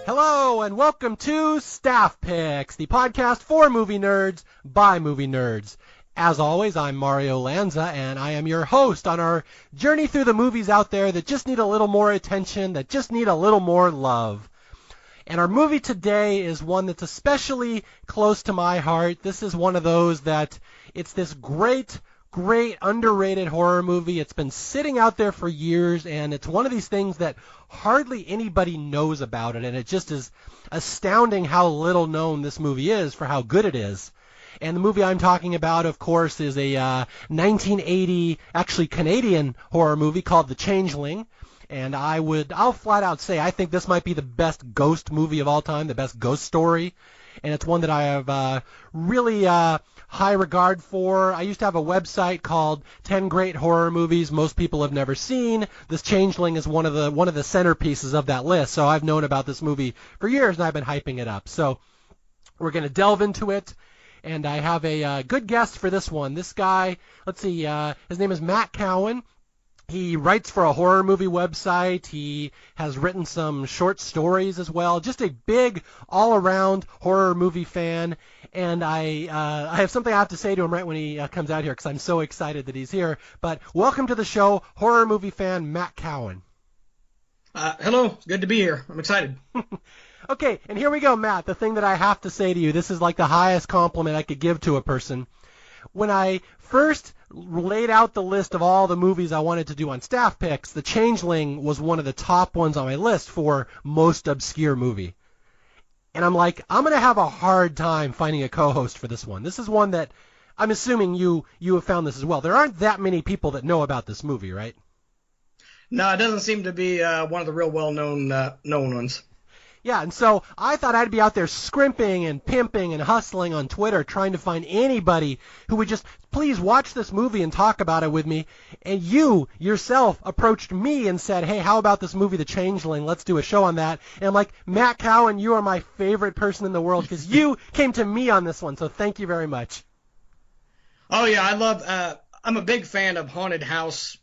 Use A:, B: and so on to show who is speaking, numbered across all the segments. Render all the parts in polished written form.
A: Hello and welcome to Staff Picks, the podcast for movie nerds by movie nerds. As always, I'm Mario Lanza, and I am your host on our journey through the movies out there that just need a little more attention, that just need a little more love. And our movie today is one that's especially close to my heart. This is one of those that it's this great underrated horror movie. It's been sitting out there for years, and it's one of these things that hardly anybody knows about it, and it just is astounding how little known this movie is for how good it is. And the movie I'm talking about, of course, is a 1980, actually Canadian horror movie called The Changeling. And I'll flat out say I think this might be the best ghost movie of all time, the best ghost story. And it's one that I have really high regard for. I used to have a website called 10 Great Horror Movies Most People Have Never Seen. This Changeling is one of the centerpieces of that list. So I've known about this movie for years, and I've been hyping it up. So we're going to delve into it. And I have a good guest for this one. This guy, let's see, his name is Matt Cowan. He writes for a horror movie website. He has written some short stories as well. Just a big, all-around horror movie fan. And I have something I have to say to him right when he comes out here because I'm so excited that he's here. But welcome to the show, horror movie fan Matt Cowan.
B: Hello. Good to be here. I'm excited.
A: Okay, and here we go, Matt. The thing that I have to say to you, this is like the highest compliment I could give to a person. When I first laid out the list of all the movies I wanted to do on Staff Picks, The Changeling was one of the top ones on my list for most obscure movie. And I'm like, I'm going to have a hard time finding a co-host for this one. This is one that I'm assuming you have found this as well. There aren't that many people that know about this movie, right?
B: No, it doesn't seem to be one of the real well-known known ones.
A: Yeah, and so I thought I'd be out there scrimping and pimping and hustling on Twitter trying to find anybody who would just please watch this movie and talk about it with me. And you yourself approached me and said, hey, how about this movie, The Changeling? Let's do a show on that. And I'm like, Matt Cowan, you are my favorite person in the world because you came to me on this one. So thank you very much.
B: Oh, yeah, I'm a big fan of haunted house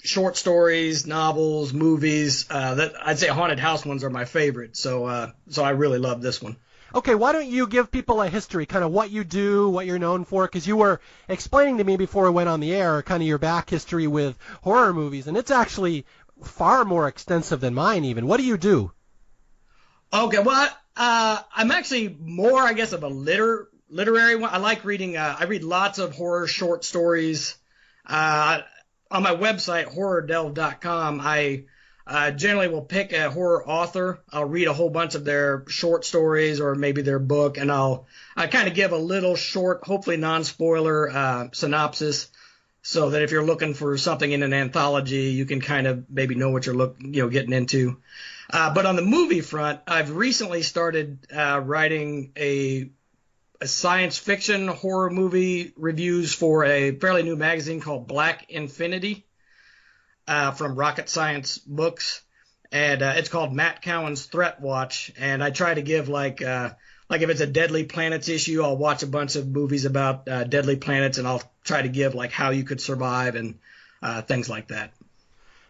B: short stories, novels, movies. That I'd say haunted house ones are my favorite. So I really love this one.
A: Okay, why don't you give people a history, kind of what you do, what you're known for, because you were explaining to me before we went on the air kind of your back history with horror movies, and it's actually far more extensive than mine even. What do you do?
B: Okay, well, I'm actually more, I guess, of a literary one. I like reading. I read lots of horror short stories. On my website, horrordelve.com, I generally will pick a horror author. I'll read a whole bunch of their short stories or maybe their book, and I kind of give a little short, hopefully non-spoiler synopsis so that if you're looking for something in an anthology, you can kind of maybe know what you're getting into. But on the movie front, I've recently started writing a science fiction horror movie reviews for a fairly new magazine called Black Infinity from Rocket Science Books. And it's called Matt Cowan's Threat Watch. And I try to give like if it's a Deadly Planets issue, I'll watch a bunch of movies about deadly planets, and I'll try to give like how you could survive and things like that.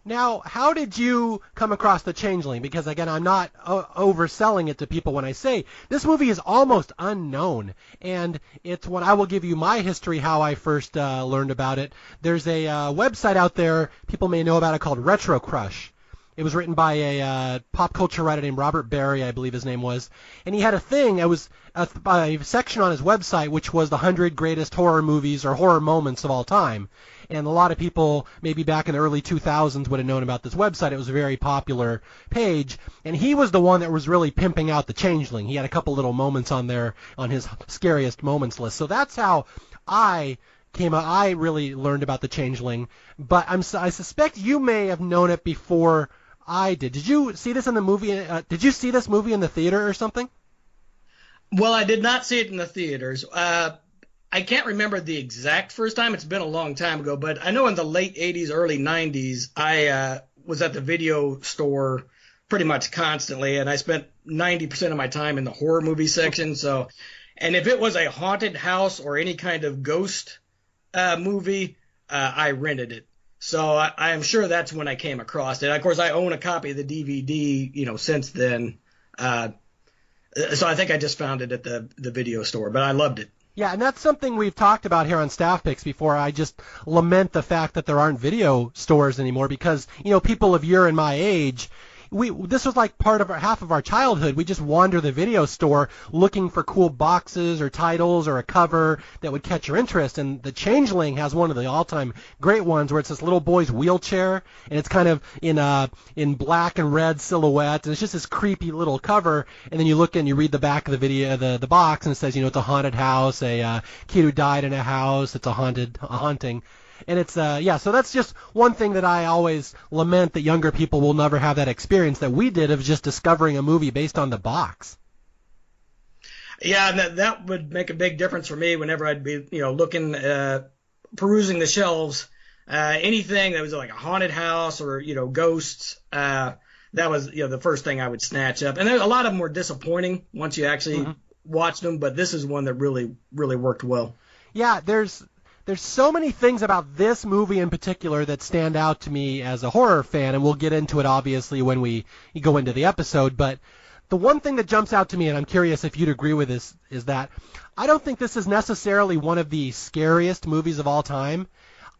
A: Now, how did you come across The Changeling? Because, again, I'm not overselling it to people when I say this movie is almost unknown. And it's when I will give you my history, how I first learned about it. There's a website out there people may know about it called Retro Crush. It was written by a pop culture writer named Robert Barry, I believe his name was. And he had a thing, it was a section on his website, which was the 100 greatest horror movies or horror moments of all time. And a lot of people, maybe back in the early 2000s, would have known about this website. It was a very popular page. And he was the one that was really pimping out The Changeling. He had a couple little moments on there on his scariest moments list. So that's how I really learned about The Changeling. But I suspect you may have known it before I did. Did you see this in the movie? Did you see this movie in the theater or something?
B: Well, I did not see it in the theaters. I can't remember the exact first time. It's been a long time ago, but I know in the late 80s, early 90s, I was at the video store pretty much constantly, and I spent 90% of my time in the horror movie section. So, and if it was a haunted house or any kind of ghost movie, I rented it. So I am sure that's when I came across it. Of course, I own a copy of the DVD, since then. So I think I just found it at the video store, but I loved it.
A: Yeah, and that's something we've talked about here on Staff Picks before. I just lament the fact that there aren't video stores anymore because, people of your and my age, this was like part of half of our childhood. We just wander the video store looking for cool boxes or titles or a cover that would catch your interest. And the Changeling has one of the all-time great ones where it's this little boy's wheelchair and it's kind of in black and red silhouette, and it's just this creepy little cover. And then you look and you read the back of the video, the box, and it says, it's a haunted house, a kid who died in a house, it's a haunting. And it's, so that's just one thing that I always lament, that younger people will never have that experience that we did of just discovering a movie based on the box.
B: Yeah, and that would make a big difference for me whenever I'd be, looking, perusing the shelves. Anything that was like a haunted house or, ghosts, that was, the first thing I would snatch up. And a lot of them were disappointing once you actually watched them, but this is one that really, really worked well.
A: Yeah, there's so many things about this movie in particular that stand out to me as a horror fan, and we'll get into it obviously when we go into the episode, but the one thing that jumps out to me, and I'm curious if you'd agree with this, is that I don't think this is necessarily one of the scariest movies of all time.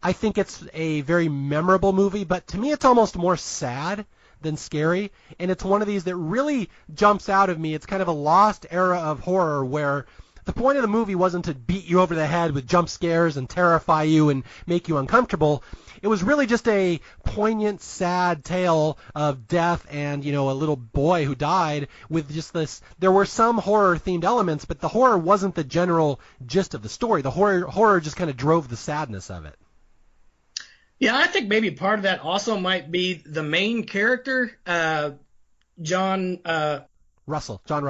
A: I think it's a very memorable movie, but to me it's almost more sad than scary, and it's one of these that really jumps out of me. It's kind of a lost era of horror where the point of the movie wasn't to beat you over the head with jump scares and terrify you and make you uncomfortable. It was really just a poignant, sad tale of death and, a little boy who died with just this. There were some horror-themed elements, but the horror wasn't the general gist of the story. The horror just kind of drove the sadness of it.
B: Yeah, I think maybe part of that also might be the main character, John
A: Russell.
B: John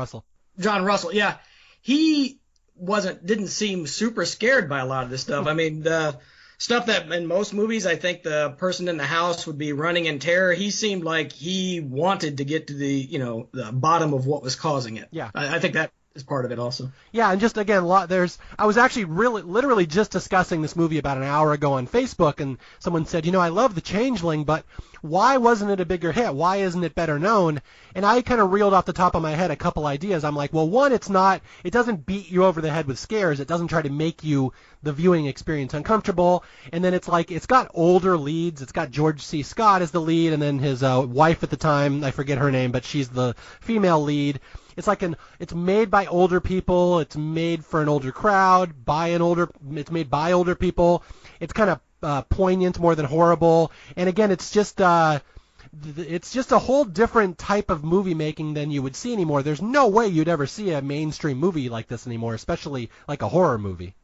B: Russell, yeah. He didn't seem super scared by a lot of this stuff. I mean, the stuff that in most movies, I think the person in the house would be running in terror. He seemed like he wanted to get to the bottom of what was causing it.
A: Yeah.
B: I think that is part of it also.
A: Yeah, and just again, I was actually literally just discussing this movie about an hour ago on Facebook, and someone said, I love The Changeling, but why wasn't it a bigger hit? Why isn't it better known? And I kind of reeled off the top of my head a couple ideas. I'm like, well, one, it doesn't beat you over the head with scares. It doesn't try to make you, the viewing experience, uncomfortable. And then it's got older leads. It's got George C. Scott as the lead, and then his wife at the time, I forget her name, but she's the female lead. It's made by older people. It's made for an older crowd. It's made by older people. It's kind of poignant more than horrible. And again, it's just a whole different type of movie making than you would see anymore. There's no way you'd ever see a mainstream movie like this anymore, especially like a horror movie.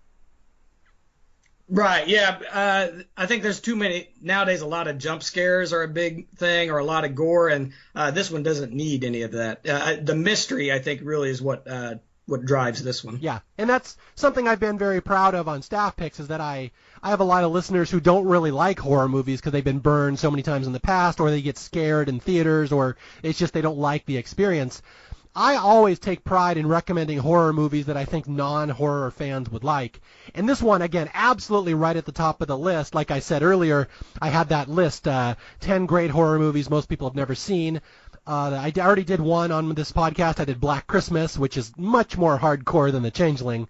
B: Right, yeah. I think there's too many nowadays. A lot of jump scares are a big thing, or a lot of gore, and this one doesn't need any of that. The mystery, I think, really is what drives this one.
A: Yeah, and that's something I've been very proud of on Staff Picks, is that I have a lot of listeners who don't really like horror movies because they've been burned so many times in the past, or they get scared in theaters, or it's just they don't like the experience. I always take pride in recommending horror movies that I think non-horror fans would like. And this one, again, absolutely right at the top of the list. Like I said earlier, I had that list, 10 great horror movies most people have never seen. I already did one on this podcast. I did Black Christmas, which is much more hardcore than The Changeling.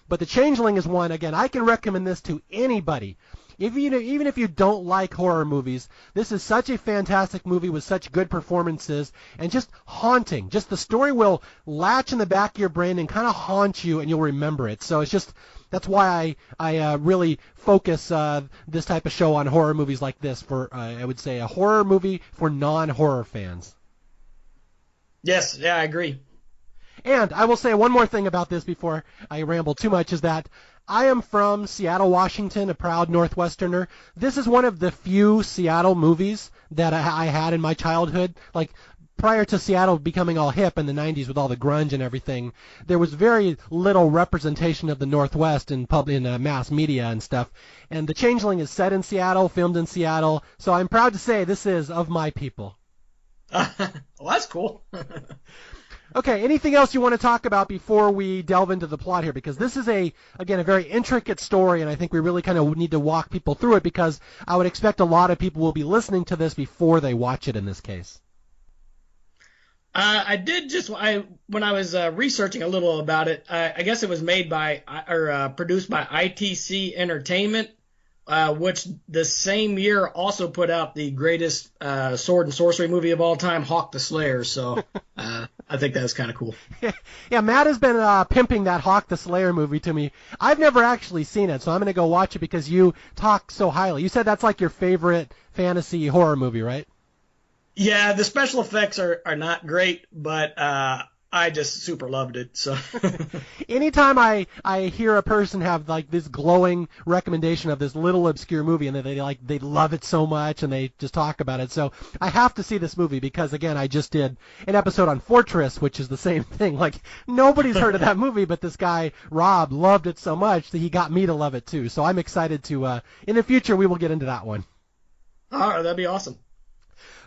A: But The Changeling is one, again, I can recommend this to anybody. Even if you don't like horror movies, this is such a fantastic movie with such good performances and just haunting. Just the story will latch in the back of your brain and kind of haunt you, and you'll remember it. So that's why I really focus this type of show on horror movies like this, for I would say a horror movie for non-horror fans.
B: Yes, yeah, I agree.
A: And I will say one more thing about this before I ramble too much, is that I am from Seattle, Washington, a proud Northwesterner. This is one of the few Seattle movies that I had in my childhood. Like, prior to Seattle becoming all hip in the 90s with all the grunge and everything, there was very little representation of the Northwest in mass media and stuff. And The Changeling is set in Seattle, filmed in Seattle, so I'm proud to say this is of my people.
B: Well, that's cool.
A: Okay, anything else you want to talk about before we delve into the plot here? Because this is, again, a very intricate story, and I think we really kind of need to walk people through it, because I would expect a lot of people will be listening to this before they watch it in this case.
B: I did just when I was researching a little about it. I guess it was made by or produced by ITC Entertainment, which the same year also put out the greatest sword and sorcery movie of all time, Hawk the Slayer. So I think that's kind of cool.
A: Yeah, Matt has been pimping that Hawk the Slayer movie to me. I've never actually seen it, so I'm going to go watch it because you talk so highly. You said that's like your favorite fantasy horror movie, right?
B: Yeah, the special effects are not great, but I just super loved it. So
A: Anytime I hear a person have like this glowing recommendation of this little obscure movie and they love it so much and they just talk about it. So I have to see this movie because again, I just did an episode on Fortress, which is the same thing. Like nobody's heard of that movie, but this guy Rob loved it so much that he got me to love it too. So I'm excited to in the future we will get into that one.
B: all right, that'd be awesome.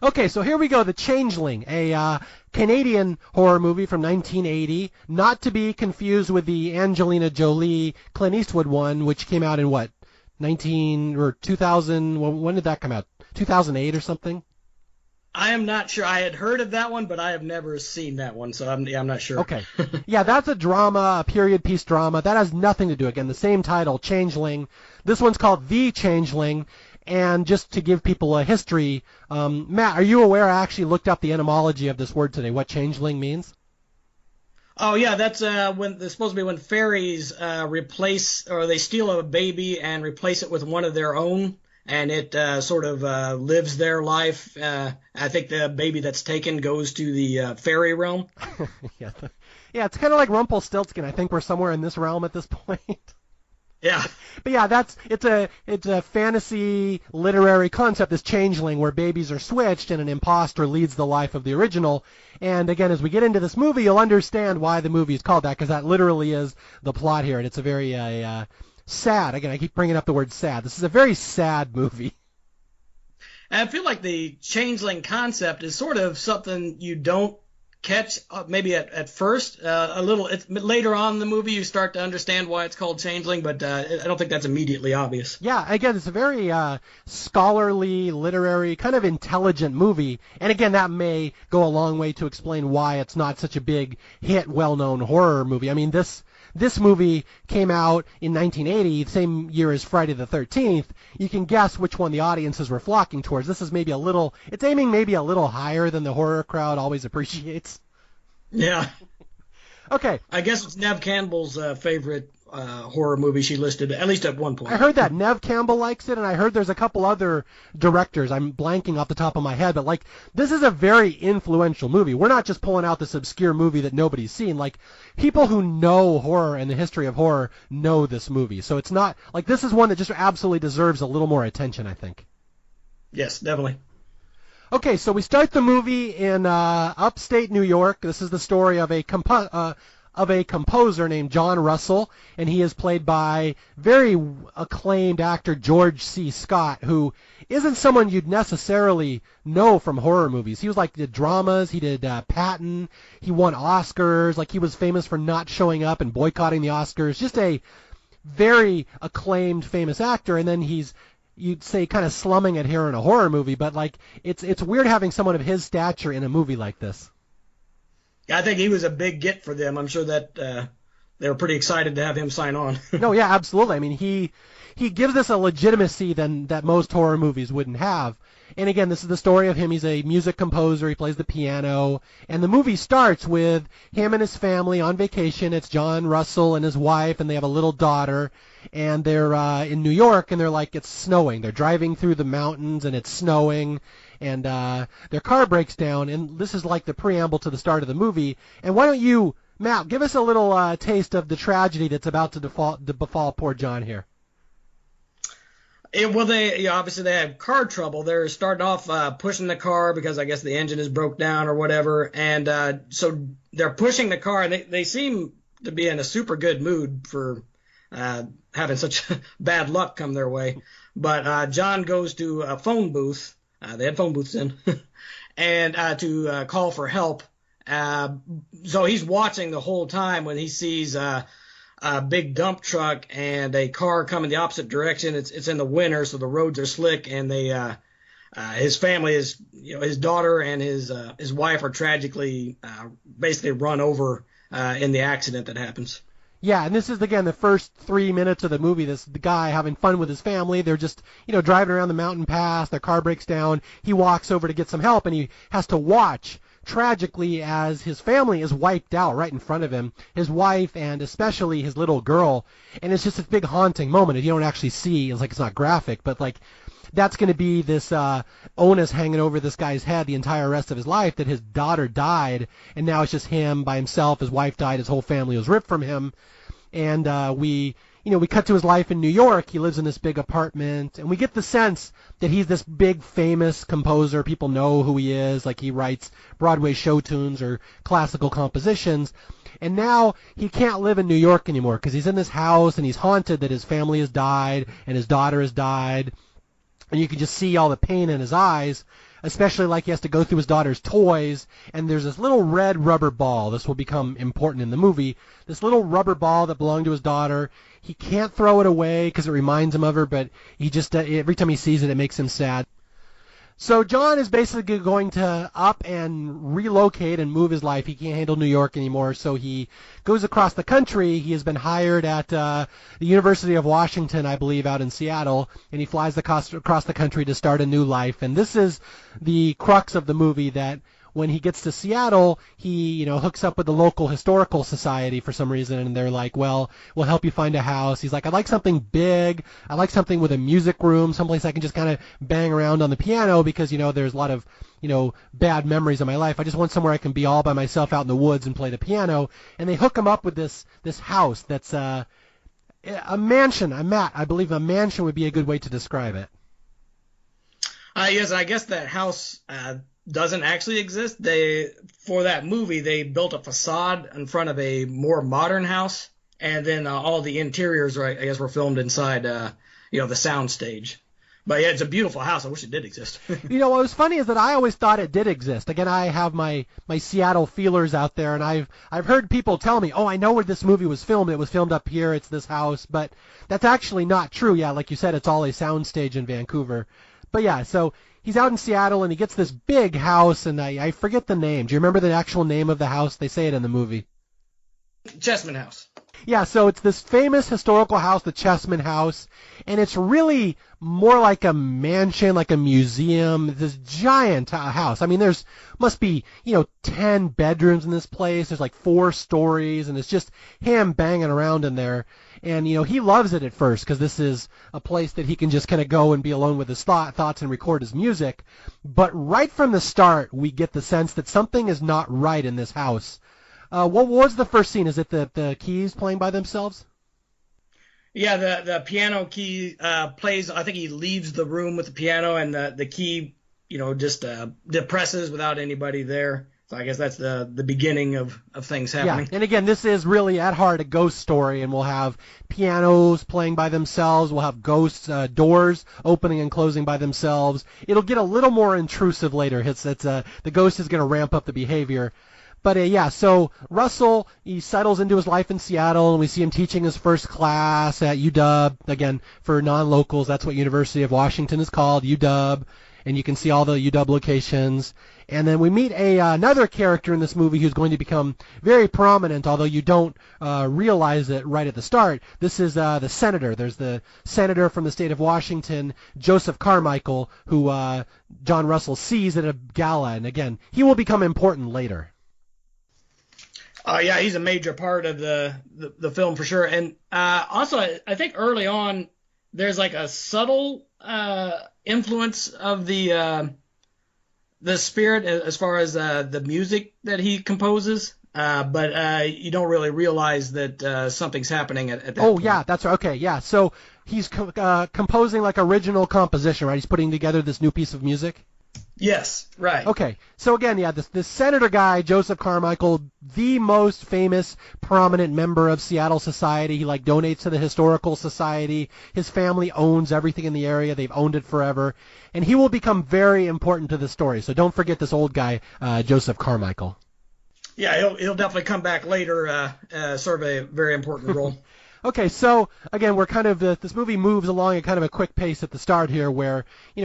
A: Okay, so here we go, The Changeling, a Canadian horror movie from 1980, not to be confused with the Angelina Jolie Clint Eastwood one, which came out in what, 2000, when did that come out? 2008 or something?
B: I am not sure. I had heard of that one, but I have never seen that one, so I'm not sure.
A: Okay. Yeah, that's a drama, a period piece drama. That has nothing to do, again, the same title, Changeling. This one's called The Changeling. And just to give people a history, Matt, are you aware I actually looked up the etymology of this word today, what changeling means?
B: Oh yeah, that's when it's supposed to be when fairies replace or they steal a baby and replace it with one of their own, and it sort of lives their life. I think the baby that's taken goes to the fairy realm.
A: Yeah, it's kind of like Rumpelstiltskin. I think we're somewhere in this realm at this point.
B: Yeah.
A: But yeah, it's a fantasy literary concept, this changeling, where babies are switched and an imposter leads the life of the original. And again, as we get into this movie, you'll understand why the movie is called that, because that literally is the plot here. And it's a very sad, again, I keep bringing up the word sad. This is a very sad movie.
B: And I feel like the changeling concept is sort of something you don't catch maybe at first. A little later on in the movie you start to understand why it's called Changeling, but I don't think that's immediately obvious.
A: Yeah, again, it's a very scholarly, literary, kind of intelligent movie. And again, that may go a long way to explain why it's not such a big hit, well-known horror movie. I mean, this movie came out in 1980, the same year as Friday the 13th. You can guess which one the audiences were flocking towards. This is it's aiming maybe a little higher than the horror crowd always appreciates.
B: Yeah.
A: Okay.
B: I guess it's Nev Campbell's favorite horror movie she listed, at least at one point.
A: I heard that Nev Campbell likes it, and I heard there's a couple other directors. I'm blanking off the top of my head, but this is a very influential movie. We're not just pulling out this obscure movie that nobody's seen. People who know horror and the history of horror know this movie. So it's not this is one that just absolutely deserves a little more attention, I think.
B: Yes, definitely.
A: Okay, so we start the movie in upstate New York. This is the story of a composer named John Russell, and he is played by very acclaimed actor George C. Scott, who isn't someone you'd necessarily know from horror movies. He was did dramas, he did Patton, he won Oscars, he was famous for not showing up and boycotting the Oscars. Just a very acclaimed, famous actor, and then you'd say kind of slumming it here in a horror movie, but it's weird having someone of his stature in a movie like this.
B: Yeah, I think he was a big get for them. I'm sure that they were pretty excited to have him sign on.
A: No, yeah, absolutely. I mean, he gives us a legitimacy that most horror movies wouldn't have. And again, this is the story of him. He's a music composer. He plays the piano. And the movie starts with him and his family on vacation. It's John Russell and his wife, and they have a little daughter. And they're in New York, and it's snowing. They're driving through the mountains, and it's snowing. And their car breaks down. And this is the preamble to the start of the movie. And why don't you, Matt, give us a little taste of the tragedy that's about to befall poor John here.
B: Well, obviously they have car trouble. They're starting off pushing the car because I guess the engine is broke down or whatever, and so they're pushing the car, and they seem to be in a super good mood for having such bad luck come their way. But John goes to a phone booth. They had phone booths in, and to call for help. So he's watching the whole time when he sees a big dump truck and a car coming the opposite direction. It's in the winter, so the roads are slick, and they his family is, his daughter and his wife are tragically basically run over in the accident that happens.
A: Yeah, and this is, again, the first 3 minutes of the movie. The guy having fun with his family. They're just, driving around the mountain pass. Their car breaks down. He walks over to get some help, and he has to watch, tragically, as his family is wiped out right in front of him. His wife and especially his little girl. And it's just this big haunting moment. If you don't actually see, it's not graphic, but, that's going to be this onus hanging over this guy's head the entire rest of his life, that his daughter died, and now it's just him by himself. His wife died. His whole family was ripped from him. And we cut to his life in New York. He lives in this big apartment, and we get the sense that he's this big, famous composer. People know who he is. He writes Broadway show tunes or classical compositions. And now he can't live in New York anymore because he's in this house, and he's haunted that his family has died and his daughter has died. And you can just see all the pain in his eyes, especially he has to go through his daughter's toys, and there's this little red rubber ball. This will become important in the movie. This little rubber ball that belonged to his daughter. He can't throw it away because it reminds him of her, but he just, every time he sees it, it makes him sad. So John is basically going to up and relocate and move his life. He can't handle New York anymore, so he goes across the country. He has been hired at the University of Washington, I believe, out in Seattle, and he flies across the country to start a new life. And this is the crux of the movie, that when he gets to Seattle, he, hooks up with the local historical society for some reason, and they're like, well, we'll help you find a house. He's like, I'd like something big. I like something with a music room, someplace I can just kind of bang around on the piano because, there's a lot of, bad memories in my life. I just want somewhere I can be all by myself out in the woods and play the piano. And they hook him up with this house that's a mansion. Matt, I believe a mansion would be a good way to describe it.
B: Yes, I guess that house doesn't actually exist. For that movie, they built a facade in front of a more modern house, and then all the interiors, I guess, were filmed inside, the sound stage. But yeah, it's a beautiful house. I wish it did exist.
A: What was funny is that I always thought it did exist. Again, I have my Seattle feelers out there, and I've heard people tell me, oh, I know where this movie was filmed. It was filmed up here. It's this house. But that's actually not true. Yeah, like you said, it's all a sound stage in Vancouver. But yeah, so he's out in Seattle, and he gets this big house, and I forget the name. Do you remember the actual name of the house? They say it in the movie.
B: Chessman House.
A: Yeah, so it's this famous historical house, the Chessman House, and it's really more like a mansion, like a museum, this giant house. I mean, there's must be, 10 bedrooms in this place. There's 4 stories, and it's just him banging around in there. And, he loves it at first because this is a place that he can just kind of go and be alone with his thoughts and record his music. But right from the start, we get the sense that something is not right in this house. What was the first scene? Is it the keys playing by themselves?
B: Yeah, the piano key plays. I think he leaves the room with the piano, and the key, just depresses without anybody there. So I guess that's the beginning of things happening.
A: Yeah, and again, this is really at heart a ghost story, and we'll have pianos playing by themselves. We'll have ghosts, doors opening and closing by themselves. It'll get a little more intrusive later. The ghost is going to ramp up the behavior. But yeah, so Russell, he settles into his life in Seattle, and we see him teaching his first class at UW. Again, for non-locals, that's what University of Washington is called, UW. And you can see all the UW locations. And then we meet another character in this movie who's going to become very prominent, although you don't realize it right at the start. This is the senator. There's the senator from the state of Washington, Joseph Carmichael, who John Russell sees at a gala. And again, he will become important later.
B: Yeah, he's a major part of the film for sure. And also, I think early on, there's a subtle influence of the spirit as far as the music that he composes. But you don't really realize that something's happening at that point.
A: Yeah, that's right. Okay, yeah. So he's composing original composition, right? He's putting together this new piece of music.
B: Yes, right.
A: Okay, so again, yeah, this senator guy, Joseph Carmichael, the most famous, prominent member of Seattle society. He donates to the historical society. His family owns everything in the area. They've owned it forever, and he will become very important to the story. So don't forget this old guy, Joseph Carmichael.
B: Yeah, he'll definitely come back later, serve a very important role.
A: Okay, so again, we're kind of this movie moves along at kind of a quick pace at the start here, where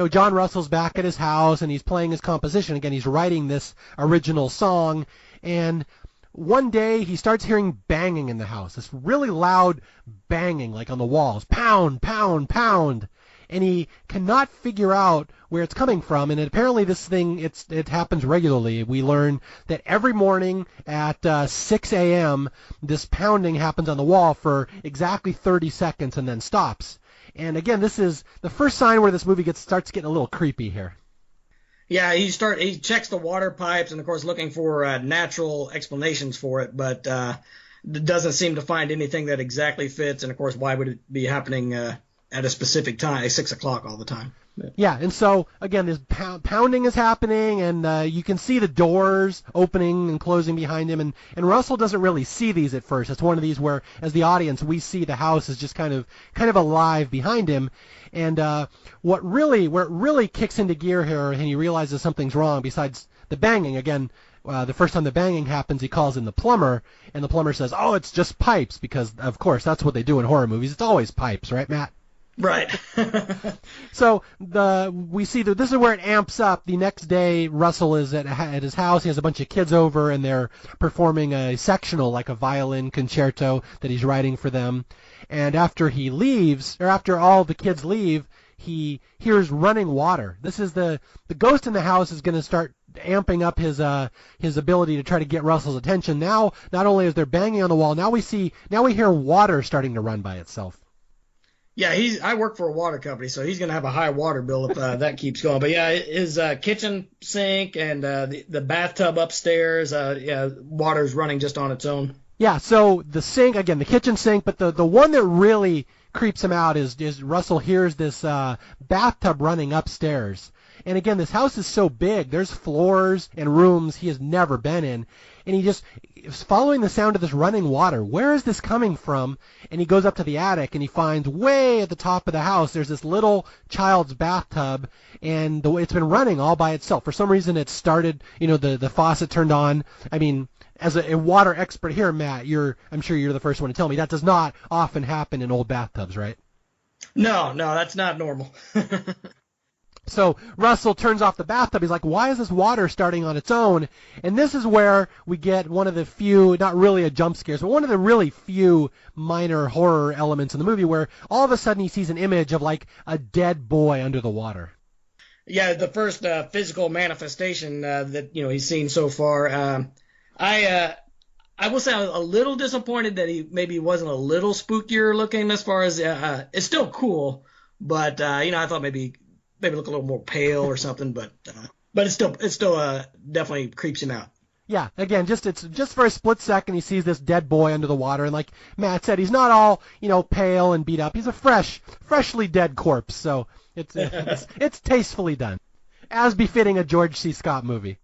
A: John Russell's back at his house and he's playing his composition again. He's writing this original song, and one day he starts hearing banging in the house. This really loud banging, like on the walls, pound, pound, pound. And he cannot figure out where it's coming from. And apparently this thing, it happens regularly. We learn that every morning at 6 a.m., this pounding happens on the wall for exactly 30 seconds and then stops. And again, this is the first sign where this movie starts getting a little creepy here.
B: Yeah, he checks the water pipes and, of course, looking for natural explanations for it, but doesn't seem to find anything that exactly fits. And, of course, why would it be happening at a specific time, 6 o'clock all the time?
A: Yeah, and so, again, this pounding is happening, and you can see the doors opening and closing behind him, and Russell doesn't really see these at first. It's one of these where, as the audience, we see the house is just kind of alive behind him, and where it really kicks into gear here, and he realizes something's wrong, besides the banging, again, the first time the banging happens, he calls in the plumber, and the plumber says, oh, it's just pipes, because, of course, that's what they do in horror movies. It's always pipes, right, Matt?
B: Right.
A: So we see that this is where it amps up. The next day, Russell is at his house. He has a bunch of kids over, and they're performing a sectional, like a violin concerto that he's writing for them. And after he leaves, or after all the kids leave, he hears running water. This is the ghost in the house is going to start amping up his ability to try to get Russell's attention. Now, not only is there banging on the wall, now we hear water starting to run by itself.
B: Yeah, I work for a water company, so he's going to have a high water bill if that keeps going. But yeah, his kitchen sink and the bathtub upstairs, water's running just on its own. Yeah, so the sink, again, the kitchen sink, but the one that really creeps him out is Russell hears this bathtub running upstairs. And again, this house is so big, there's floors and rooms he has never been in. And he just is following the sound of this running water. Where is this coming from? And he goes up to the attic and he finds way at the top of the house, there's this little child's bathtub, and it's been running all by itself. For some reason it started, the faucet turned on. I mean, as a water expert here, Matt, I'm sure you're the first one to tell me that does not often happen in old bathtubs, right? No, that's not normal.
A: So Russell turns off the bathtub. He's like, why is this water starting on its own? And this is where we get one of the few, not really a jump scare, but one of the really few minor horror elements in the movie where all of a sudden he sees an image of like a dead boy under the water.
B: Yeah, the first physical manifestation that he's seen so far. I will say I was a little disappointed that he maybe wasn't a little spookier looking as far as it's still cool, but I thought maybe look a little more pale or something, but it's still definitely creeps him out. Yeah, again, it's just for a split second he sees this dead boy under the water, and like Matt said, he's not all pale and beat up. He's a freshly dead corpse, so it's tastefully done, as befitting a George C. Scott movie.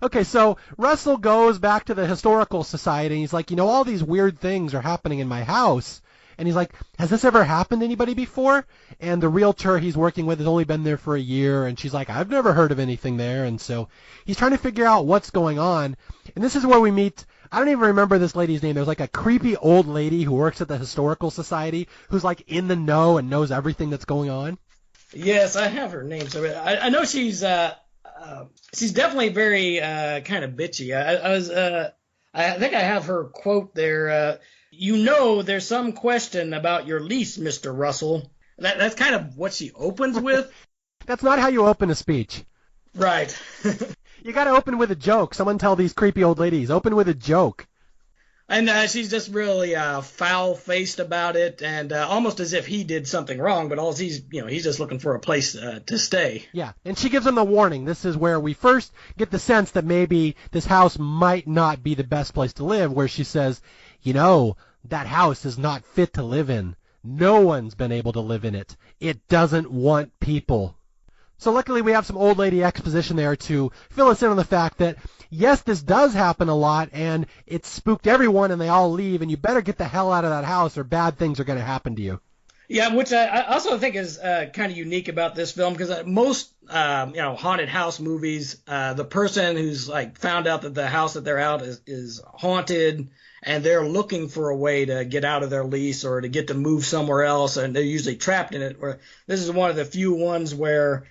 B: Okay, so Russell goes back to the historical society, and he's like, all these weird things are happening in my house. And he's like, has this ever happened to anybody before? And the realtor he's working with has only been there for a year. And she's like, I've never heard of anything there. And so he's trying to figure out what's going on. And this is where we meet, I don't even remember this lady's name. There's like a creepy old lady who works at the Historical Society who's like in the know and knows everything that's going on. Yes, I have her name. So I know she's definitely very kind of bitchy. I think I have her quote there. There's some question about your lease, Mr. Russell. That's kind of what she opens with. That's not how you open a speech. Right. You got to open with a joke. Someone tell these creepy old ladies, open with a joke. And she's just really foul-faced about it, and almost as if he did something wrong, but all he's just looking for a place to stay. Yeah, and she gives him the warning. This is where we first get the sense that maybe this house might not be the best place to live, where she says, that house is not fit to live in. No one's been able to live in it. It doesn't want people. So luckily we have some old lady exposition there to fill us in on the fact that, yes, this does happen a lot, and it spooked everyone, and they all leave, and you better get the hell out of that house or bad things are going to happen to you. Yeah, which I also think is kind of unique about this film because most haunted house movies, the person who's like found out that the house that they're out is haunted and they're looking for a way to get out of their lease or to get to move somewhere else, and they're usually trapped in it. Where this is one of the few ones where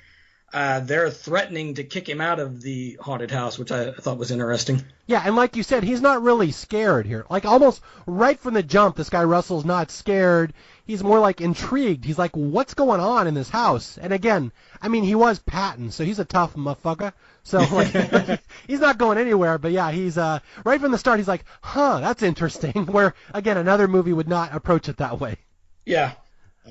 B: they're threatening to kick him out of the haunted house, which I thought was interesting.
A: Yeah, and like you said, he's not really scared here. Like almost right from the jump, this guy Russell's not scared. He's more like intrigued. He's like, what's going on in this house? And again, I mean, he was Patton, so he's a tough motherfucker. So like, he's not going anywhere. But yeah, he's right from the start. He's like, huh, that's interesting. Where again, another movie would not approach it that way.
B: Yeah.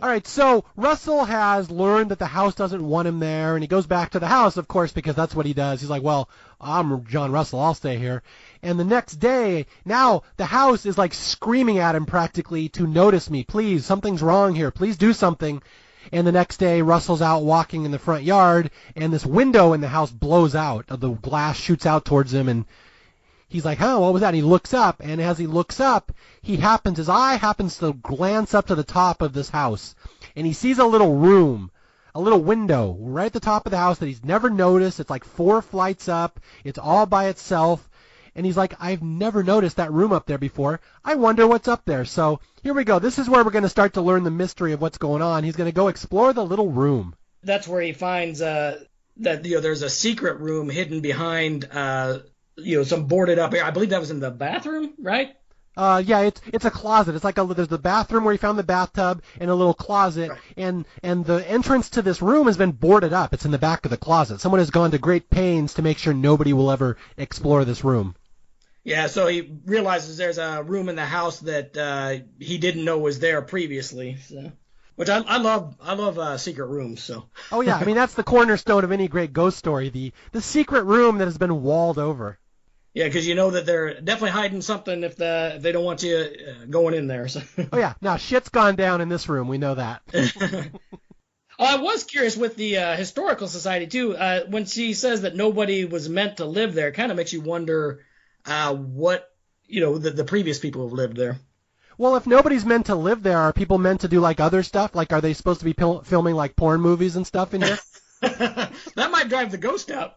A: All right, so Russell has learned that the house doesn't want him there, and he goes back to the house, of course, because that's what he does. He's like, well, I'm John Russell, I'll stay here. And the next day, now the house is like screaming at him practically to notice me. Please, something's wrong here. Please do something. And the next day, Russell's out walking in the front yard, and this window in the house blows out. The glass shoots out towards him, and he's like, huh, what was that? And he looks up, and as he looks up, his eye happens to glance up to the top of this house, and he sees a little room, a little window right at the top of the house that he's never noticed. It's like 4 flights up. It's all by itself. And he's like, I've never noticed that room up there before. I wonder what's up there. So here we go. This is where we're going to start to learn the mystery of what's going on. He's going to go explore the little room.
B: That's where he finds that there's a secret room hidden behind some boarded up area. I believe that was in the bathroom, right?
A: Yeah, it's a closet. It's like there's the bathroom where he found the bathtub and a little closet,
B: Right.
A: and the entrance to this room has been boarded up. It's in the back of the closet. Someone has gone to great pains to make sure nobody will ever explore this room.
B: Yeah, so he realizes there's a room in the house that he didn't know was there previously. So. Which I love secret rooms. So.
A: Oh yeah, I mean that's the cornerstone of any great ghost story. The secret room that has been walled over.
B: Yeah, because you know that they're definitely hiding something if they don't want you going in there. So.
A: Oh yeah, now shit's gone down in this room. We know that.
B: I was curious with the historical society too. When she says that nobody was meant to live there, it kind of makes you wonder what the previous people have lived there.
A: Well, if nobody's meant to live there, are people meant to do like other stuff? Like, are they supposed to be filming like porn movies and stuff in here?
B: That might drive the ghost out.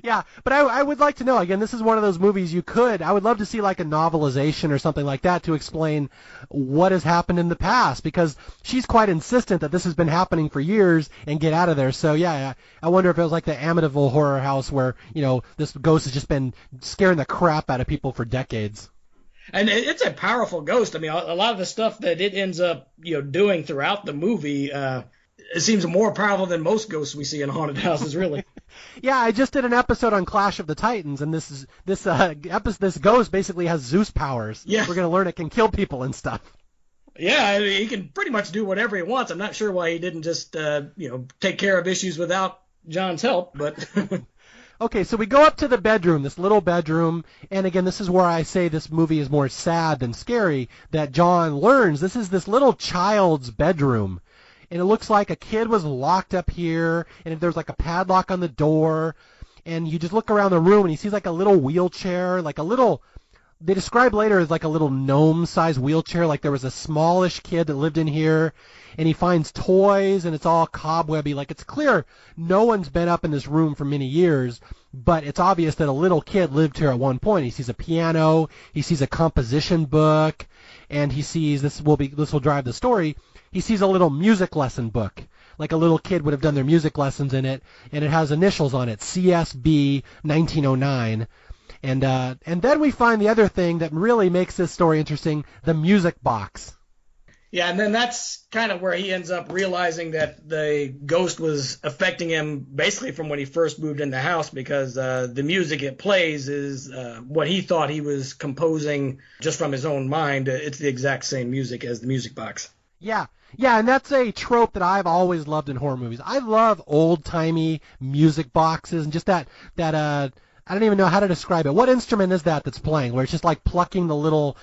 A: Yeah, but I would like to know, again, this is one of those movies I would love to see like a novelization or something like that to explain what has happened in the past, because she's quite insistent that this has been happening for years and get out of there. So yeah, I wonder if it was like the Amityville horror house where, this ghost has just been scaring the crap out of people for decades.
B: And it's a powerful ghost. I mean, a lot of the stuff that it ends up, doing throughout the movie, it seems more powerful than most ghosts we see in haunted houses, really.
A: Yeah, I just did an episode on Clash of the Titans, and this ghost basically has Zeus powers.
B: Yeah.
A: We're gonna learn it can kill people and stuff.
B: Yeah, he can pretty much do whatever he wants. I'm not sure why he didn't just, take care of issues without John's help, but.
A: Okay, so we go up to the bedroom, this little bedroom, and again, this is where I say this movie is more sad than scary, that John learns this is this little child's bedroom. And it looks like a kid was locked up here, and there's like a padlock on the door, and you just look around the room, and he sees like a little wheelchair, they describe later as like a little gnome-sized wheelchair, like there was a smallish kid that lived in here, and he finds toys, and it's all cobwebby. Like, it's clear no one's been up in this room for many years, but it's obvious that a little kid lived here at one point. He sees a piano, he sees a composition book, and he sees, this will drive the story, he sees a little music lesson book, like a little kid would have done their music lessons in it, and it has initials on it, CSB 1909. And then we find the other thing that really makes this story interesting, the music box.
B: Yeah, and then that's kind of where he ends up realizing that the ghost was affecting him basically from when he first moved in the house, because the music it plays is what he thought he was composing just from his own mind. It's the exact same music as the music box.
A: Yeah, and that's a trope that I've always loved in horror movies. I love old-timey music boxes and just that I don't even know how to describe it. What instrument is that that's playing, where it's just like plucking the little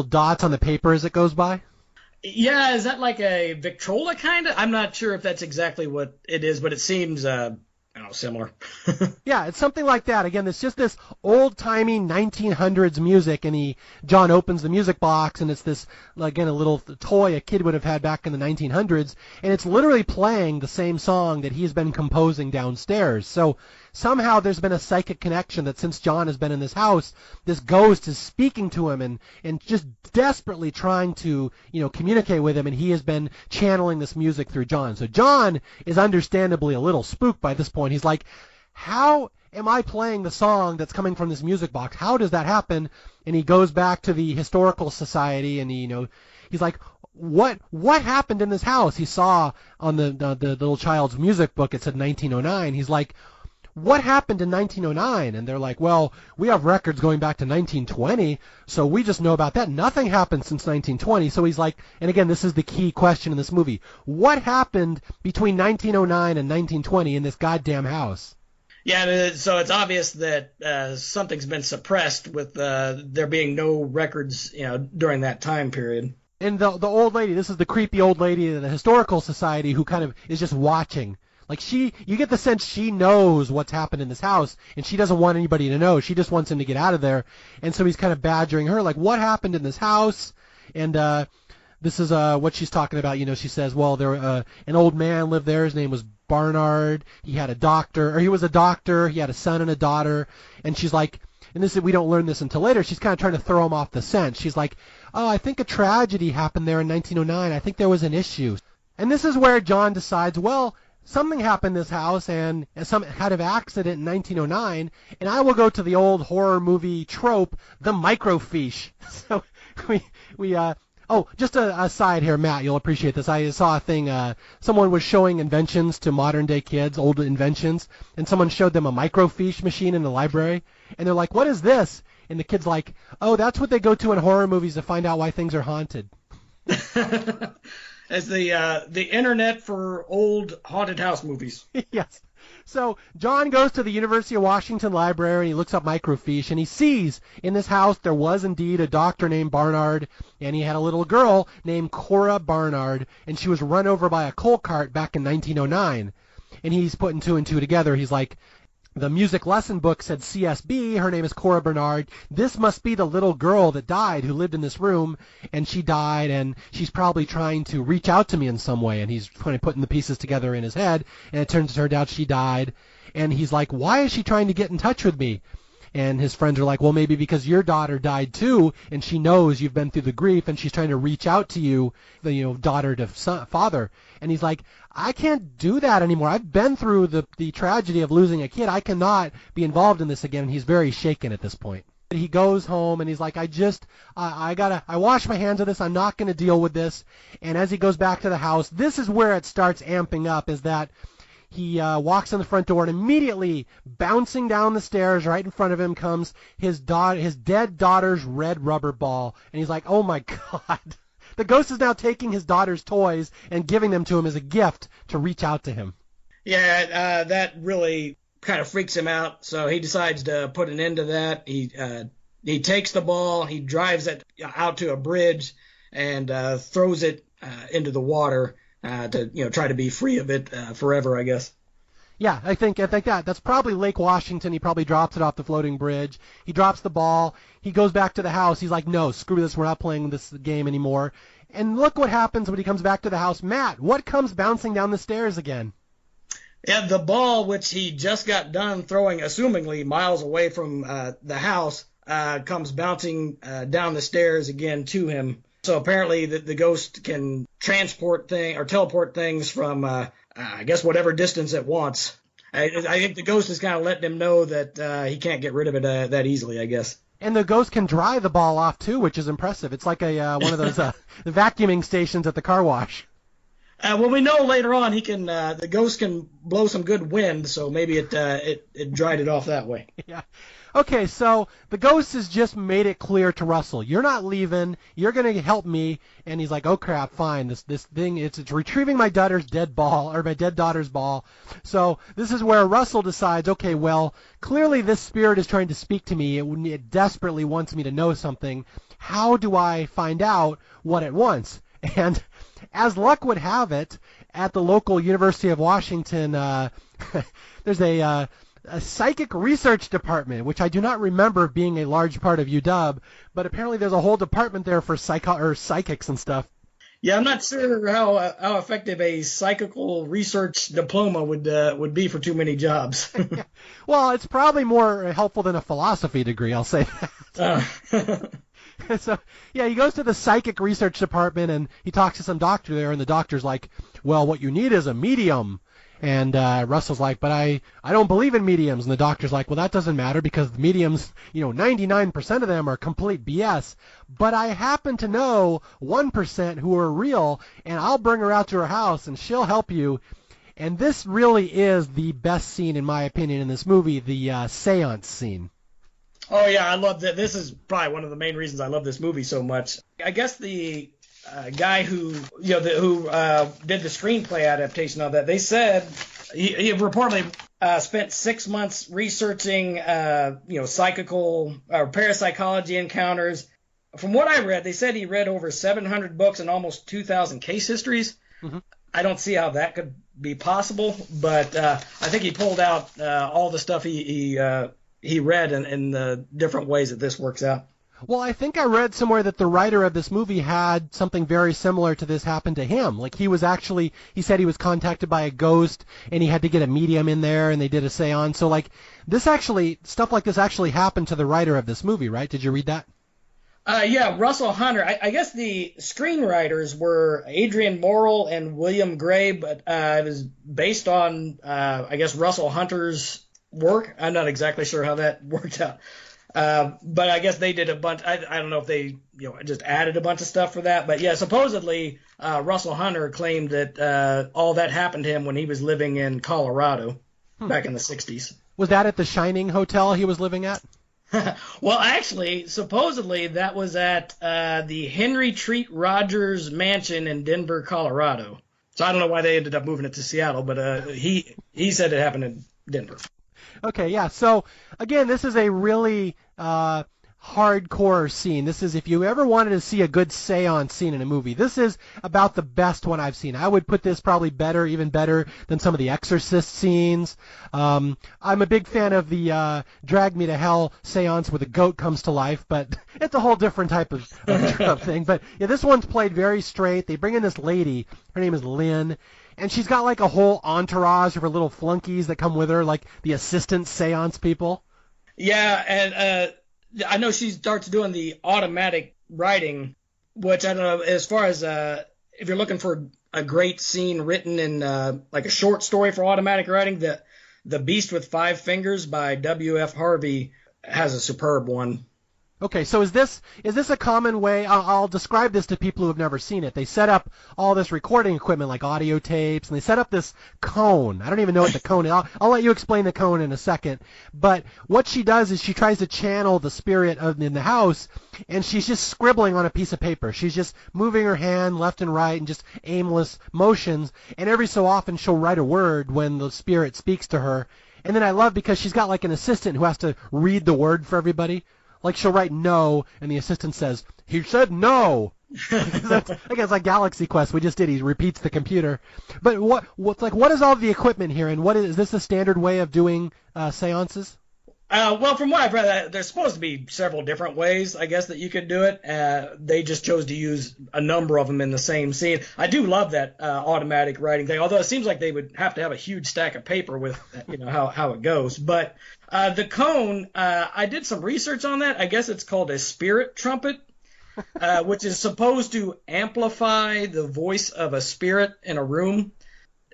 A: dots on the paper as it goes by?
B: Yeah, is that like a Victrola kind of? I'm not sure if that's exactly what it is, but it seems similar.
A: Yeah, it's something like that. Again, it's just this old-timey 1900s music, and John opens the music box, and it's this, again, a little toy a kid would have had back in the 1900s, and it's literally playing the same song that he's been composing downstairs. So somehow there's been a psychic connection that since John has been in this house, this ghost is speaking to him and just desperately trying to, communicate with him, and he has been channeling this music through John. So John is understandably a little spooked by this point. He's like, how am I playing the song that's coming from this music box? How does that happen? And he goes back to the historical society, and he's like, what happened in this house? He saw on the little child's music book, it said 1909. He's like, what happened in 1909? And they're like, well, we have records going back to 1920, so we just know about that. Nothing happened since 1920. So he's like, and again, this is the key question in this movie. What happened between 1909 and 1920 in this goddamn house?
B: Yeah, so it's obvious that something's been suppressed with there being no records, during that time period.
A: And the old lady, this is the creepy old lady in the historical society who kind of is just watching. Like you get the sense she knows what's happened in this house, and she doesn't want anybody to know. She just wants him to get out of there. And so he's kind of badgering her, like, what happened in this house? And this is what she's talking about. She says, well, there an old man lived there. His name was Barnard. He was a doctor. He had a son and a daughter. And she's like, and we don't learn this until later, she's kind of trying to throw him off the scent. She's like, oh, I think a tragedy happened there in 1909. I think there was an issue. And this is where John decides, well, something happened in this house and some kind of accident in 1909, and I will go to the old horror movie trope, the microfiche. So just a side here, Matt, you'll appreciate this. I saw a thing, someone was showing inventions to modern day kids, old inventions, and someone showed them a microfiche machine in the library, and they're like, what is this? And the kid's like, oh, that's what they go to in horror movies to find out why things are haunted.
B: As the internet for old haunted house movies.
A: Yes. So John goes to the University of Washington library, and he looks up microfiche, and he sees in this house there was indeed a doctor named Barnard, and he had a little girl named Cora Barnard, and she was run over by a coal cart back in 1909. And he's putting two and two together. He's like, the music lesson book said CSB, her name is Cora Bernard. This must be the little girl that died who lived in this room, and she died, and she's probably trying to reach out to me in some way. And he's kind of putting the pieces together in his head, and it turned out she died. And he's like, why is she trying to get in touch with me? And his friends are like, well, maybe because your daughter died too, and she knows you've been through the grief, and she's trying to reach out to you, daughter to father. And he's like, I can't do that anymore. I've been through the tragedy of losing a kid. I cannot be involved in this again. And he's very shaken at this point. He goes home and he's like, I wash my hands of this. I'm not going to deal with this. And as he goes back to the house, this is where it starts amping up, is that he walks in the front door, and immediately bouncing down the stairs right in front of him comes his dead daughter's red rubber ball. And he's like, oh my God. The ghost is now taking his daughter's toys and giving them to him as a gift to reach out to him.
B: Yeah, that really kind of freaks him out. So he decides to put an end to that. He takes the ball, he drives it out to a bridge, and throws it into the water to try to be free of it forever, I guess.
A: Yeah, I think that's probably Lake Washington. He probably drops it off the floating bridge. He drops the ball. He goes back to the house. He's like, no, screw this. We're not playing this game anymore. And look what happens when he comes back to the house. Matt, what comes bouncing down the stairs again?
B: Yeah, the ball, which he just got done throwing, assumingly miles away from the house, comes bouncing down the stairs again to him. So apparently the ghost can teleport things from, I guess, whatever distance it wants. I think the ghost is kind of letting him know that he can't get rid of it that easily, I guess.
A: And the ghost can dry the ball off, too, which is impressive. It's like one of those vacuuming stations at the car wash.
B: Well, we know later on the ghost can blow some good wind, so maybe it dried it off that way.
A: Yeah. Okay, so the ghost has just made it clear to Russell, you're not leaving, you're going to help me. And he's like, oh crap, fine, this thing, it's retrieving my daughter's dead ball, or my dead daughter's ball. So this is where Russell decides, okay, well, clearly this spirit is trying to speak to me. It desperately wants me to know something. How do I find out what it wants? And as luck would have it, at the local University of Washington, there's a psychic research department, which I do not remember being a large part of UW, but apparently there's a whole department there for psychics and stuff.
B: Yeah, I'm not sure how effective a psychical research diploma would be for too many jobs.
A: Well, it's probably more helpful than a philosophy degree, I'll say that. So, yeah, he goes to the psychic research department, and he talks to some doctor there, and the doctor's like, well, what you need is a medium. And Russell's like, but I don't believe in mediums. And the doctor's like, well, that doesn't matter because the mediums, 99% of them are complete BS. But I happen to know 1% who are real, and I'll bring her out to her house, and she'll help you. And this really is the best scene, in my opinion, in this movie, the seance scene.
B: Oh, yeah, I love that. This is probably one of the main reasons I love this movie so much. I guess the guy who did the screenplay adaptation of that, they said he reportedly spent 6 months researching psychical or parapsychology encounters. From what I read, they said he read over 700 books and almost 2,000 case histories. Mm-hmm. I don't see how that could be possible, but I think he pulled out all the stuff he read in the different ways that this works out.
A: Well, I think I read somewhere that the writer of this movie had something very similar to this happen to him. Like he said he was contacted by a ghost and he had to get a medium in there and they did a seance. So like stuff like this actually happened to the writer of this movie, right? Did you read that?
B: Yeah, Russell Hunter. I guess the screenwriters were Adrian Morrill and William Gray, but it was based on, I guess, Russell Hunter's work. I'm not exactly sure how that worked out. But I guess they did a bunch. I don't know if they just added a bunch of stuff for that. But yeah, supposedly Russell Hunter claimed that all that happened to him when he was living in Colorado back in the 60s.
A: Was that at the Shining Hotel he was living at?
B: Well, actually, supposedly that was at the Henry Treat Rogers Mansion in Denver, Colorado. So I don't know why they ended up moving it to Seattle, but he said it happened in Denver.
A: Okay, yeah. So, again, this is a really hardcore scene. This is, if you ever wanted to see a good seance scene in a movie, this is about the best one I've seen. I would put this probably even better than some of the Exorcist scenes. I'm a big fan of the Drag Me to Hell seance where the goat comes to life, but it's a whole different type of thing. But, yeah, this one's played very straight. They bring in this lady. Her name is Lynn. And she's got like a whole entourage of her little flunkies that come with her, like the assistant seance people. Yeah, and I know she starts doing the automatic writing, which I don't know, as far as if you're looking for a great scene written in like a short story for automatic writing, the Beast with Five Fingers by W.F. Harvey has a superb one. Okay, so is this a common way? I'll describe this to people who have never seen it. They set up all this recording equipment like audio tapes, and they set up this cone. I don't even know what the cone is. I'll let you explain the cone in a second. But what she does is she tries to channel the spirit in the house, and she's just scribbling on a piece of paper. She's just moving her hand left and right and just aimless motions, and every so often she'll write a word when the spirit speaks to her. And then I love because she's got like an assistant who has to read the word for everybody. Like she'll write no, and the assistant says, "He said no." It's like Galaxy Quest we just did. He repeats the computer. But what is all the equipment here, and is this a standard way of doing seances? Well, from what I've read, there's supposed to be several different ways, I guess, that you could do it. They just chose to use a number of them in the same scene. I do love that automatic writing thing, although it seems like they would have to have a huge stack of paper with how it goes. But the cone, I did some research on that. I guess it's called a spirit trumpet, which is supposed to amplify the voice of a spirit in a room.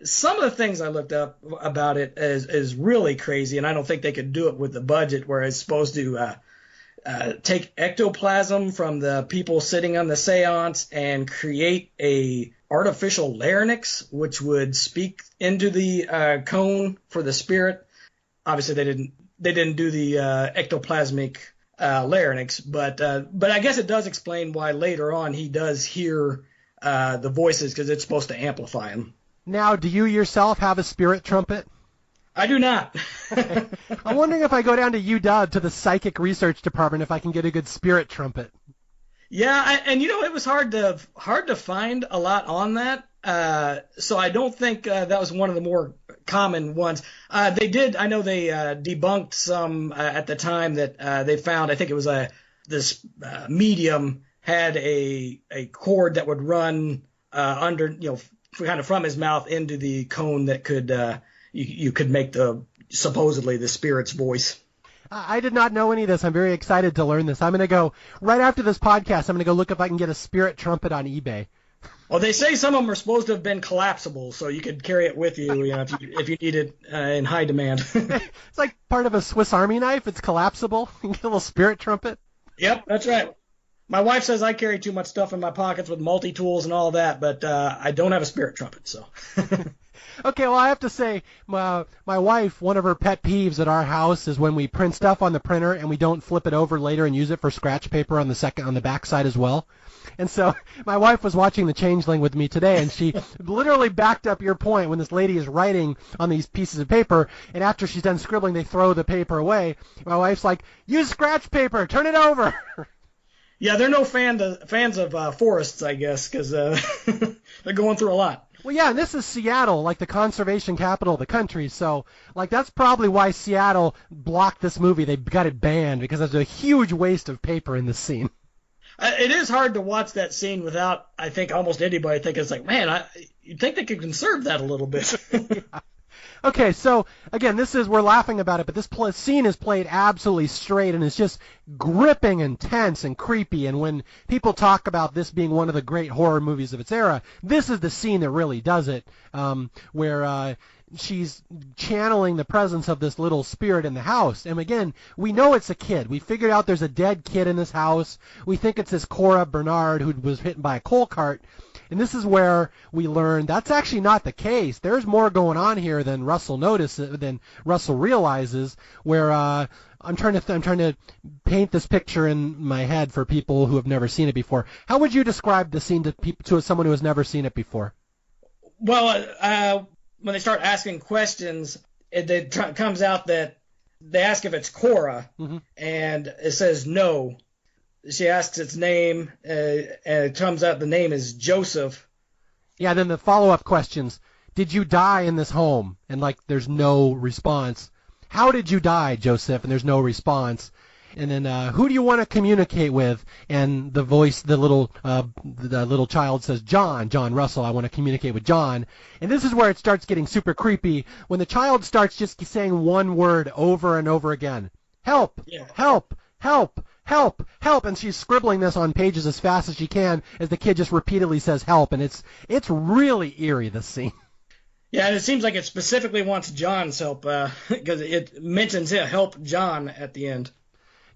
A: Some of the things I looked up about it is really crazy, and I don't think they could do it with the budget, where it's supposed to take ectoplasm from the people sitting on the seance and create a artificial larynx, which would speak into the cone for the spirit. Obviously, they didn't do the ectoplasmic larynx, but I guess it does explain why later on he does hear the voices, because it's supposed to amplify them. Now, do you yourself have a spirit trumpet? I do not. I'm wondering if I go down to UW to the psychic research department if I can get a good spirit trumpet. Yeah, and it was hard to find a lot on that.
B: So I don't think that was one of the more common ones. They did. I know they debunked some at the time that they found. I think it was this medium had a cord that would run under, kind of from his mouth into the cone that could you could make supposedly the spirit's voice.
A: I did not know any of this. I'm very excited to learn this. I'm going to go right after this podcast. I'm going to go look if I can get a spirit trumpet on eBay.
B: Well, they say some of them are supposed to have been collapsible, so you could carry it with you, if you need it in high demand.
A: It's like part of a Swiss Army knife. It's collapsible. You can get a little spirit trumpet.
B: Yep, that's right. My wife says I carry too much stuff in my pockets with multi-tools and all that, but I don't have a spirit trumpet, so.
A: Okay, well, I have to say, my wife, one of her pet peeves at our house is when we print stuff on the printer and we don't flip it over later and use it for scratch paper on the back side as well. And so my wife was watching The Changeling with me today, and she literally backed up your point when this lady is writing on these pieces of paper, and after she's done scribbling, they throw the paper away. My wife's like, use scratch paper, turn it over.
B: Yeah, they're no fans of forests, I guess, because they're going through a lot.
A: Well, yeah, and this is Seattle, like the conservation capital of the country, so like that's probably why Seattle blocked this movie. They got it banned because there's a huge waste of paper in this scene.
B: It is hard to watch that scene without, I think, almost anybody thinking it's like, man, you'd think they could conserve that a little bit.
A: Yeah. Okay, so again, we're laughing about it, but this scene is played absolutely straight, and it's just gripping and tense and creepy. And when people talk about this being one of the great horror movies of its era, this is the scene that really does it, where she's channeling the presence of this little spirit in the house. And again, we know it's a kid. We figured out there's a dead kid in this house. We think it's this Cora Bernard who was hit by a coal cart. And this is where we learn that's actually not the case. There's more going on here than Russell realizes. Where I'm trying to paint this picture in my head for people who have never seen it before. How would you describe the scene to someone who has never seen it before?
B: Well, when they start asking questions, it comes out that they ask if it's Cora, mm-hmm. and it says no. She asks its name, and it comes out the name is Joseph.
A: Yeah, then the follow-up questions. Did you die in this home? And, there's no response. How did you die, Joseph? And there's no response. And then, who do you want to communicate with? And the voice, the little child says, John Russell, I want to communicate with John. And this is where it starts getting super creepy, when the child starts just saying one word over and over again. Help! Yeah. Help! Help! Help! Help! And she's scribbling this on pages as fast as she can as the kid just repeatedly says help. And it's really eerie, this scene.
B: Yeah, and it seems like it specifically wants John's help because it mentions help John at the end.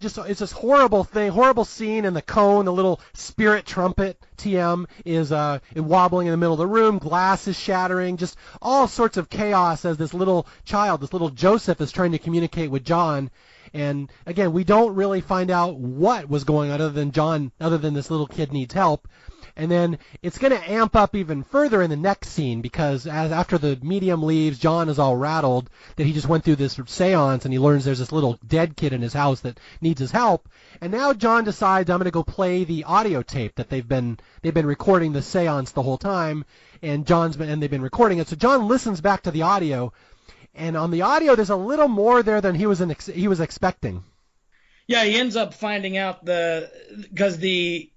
A: It's this horrible scene, and the cone, the little spirit trumpet, TM, is wobbling in the middle of the room, glass is shattering, just all sorts of chaos as this little child, this little Joseph, is trying to communicate with John. And again, we don't really find out what was going on other than this little kid needs help. And then it's going to amp up even further in the next scene, because after the medium leaves, John is all rattled that he just went through this seance, and he learns there's this little dead kid in his house that needs his help. And now John decides, I'm going to go play the audio tape that they've been recording the seance the whole time, and they've been recording it. So John listens back to the audio, and on the audio there's a little more there than he was expecting.
B: Yeah, he ends up finding out because the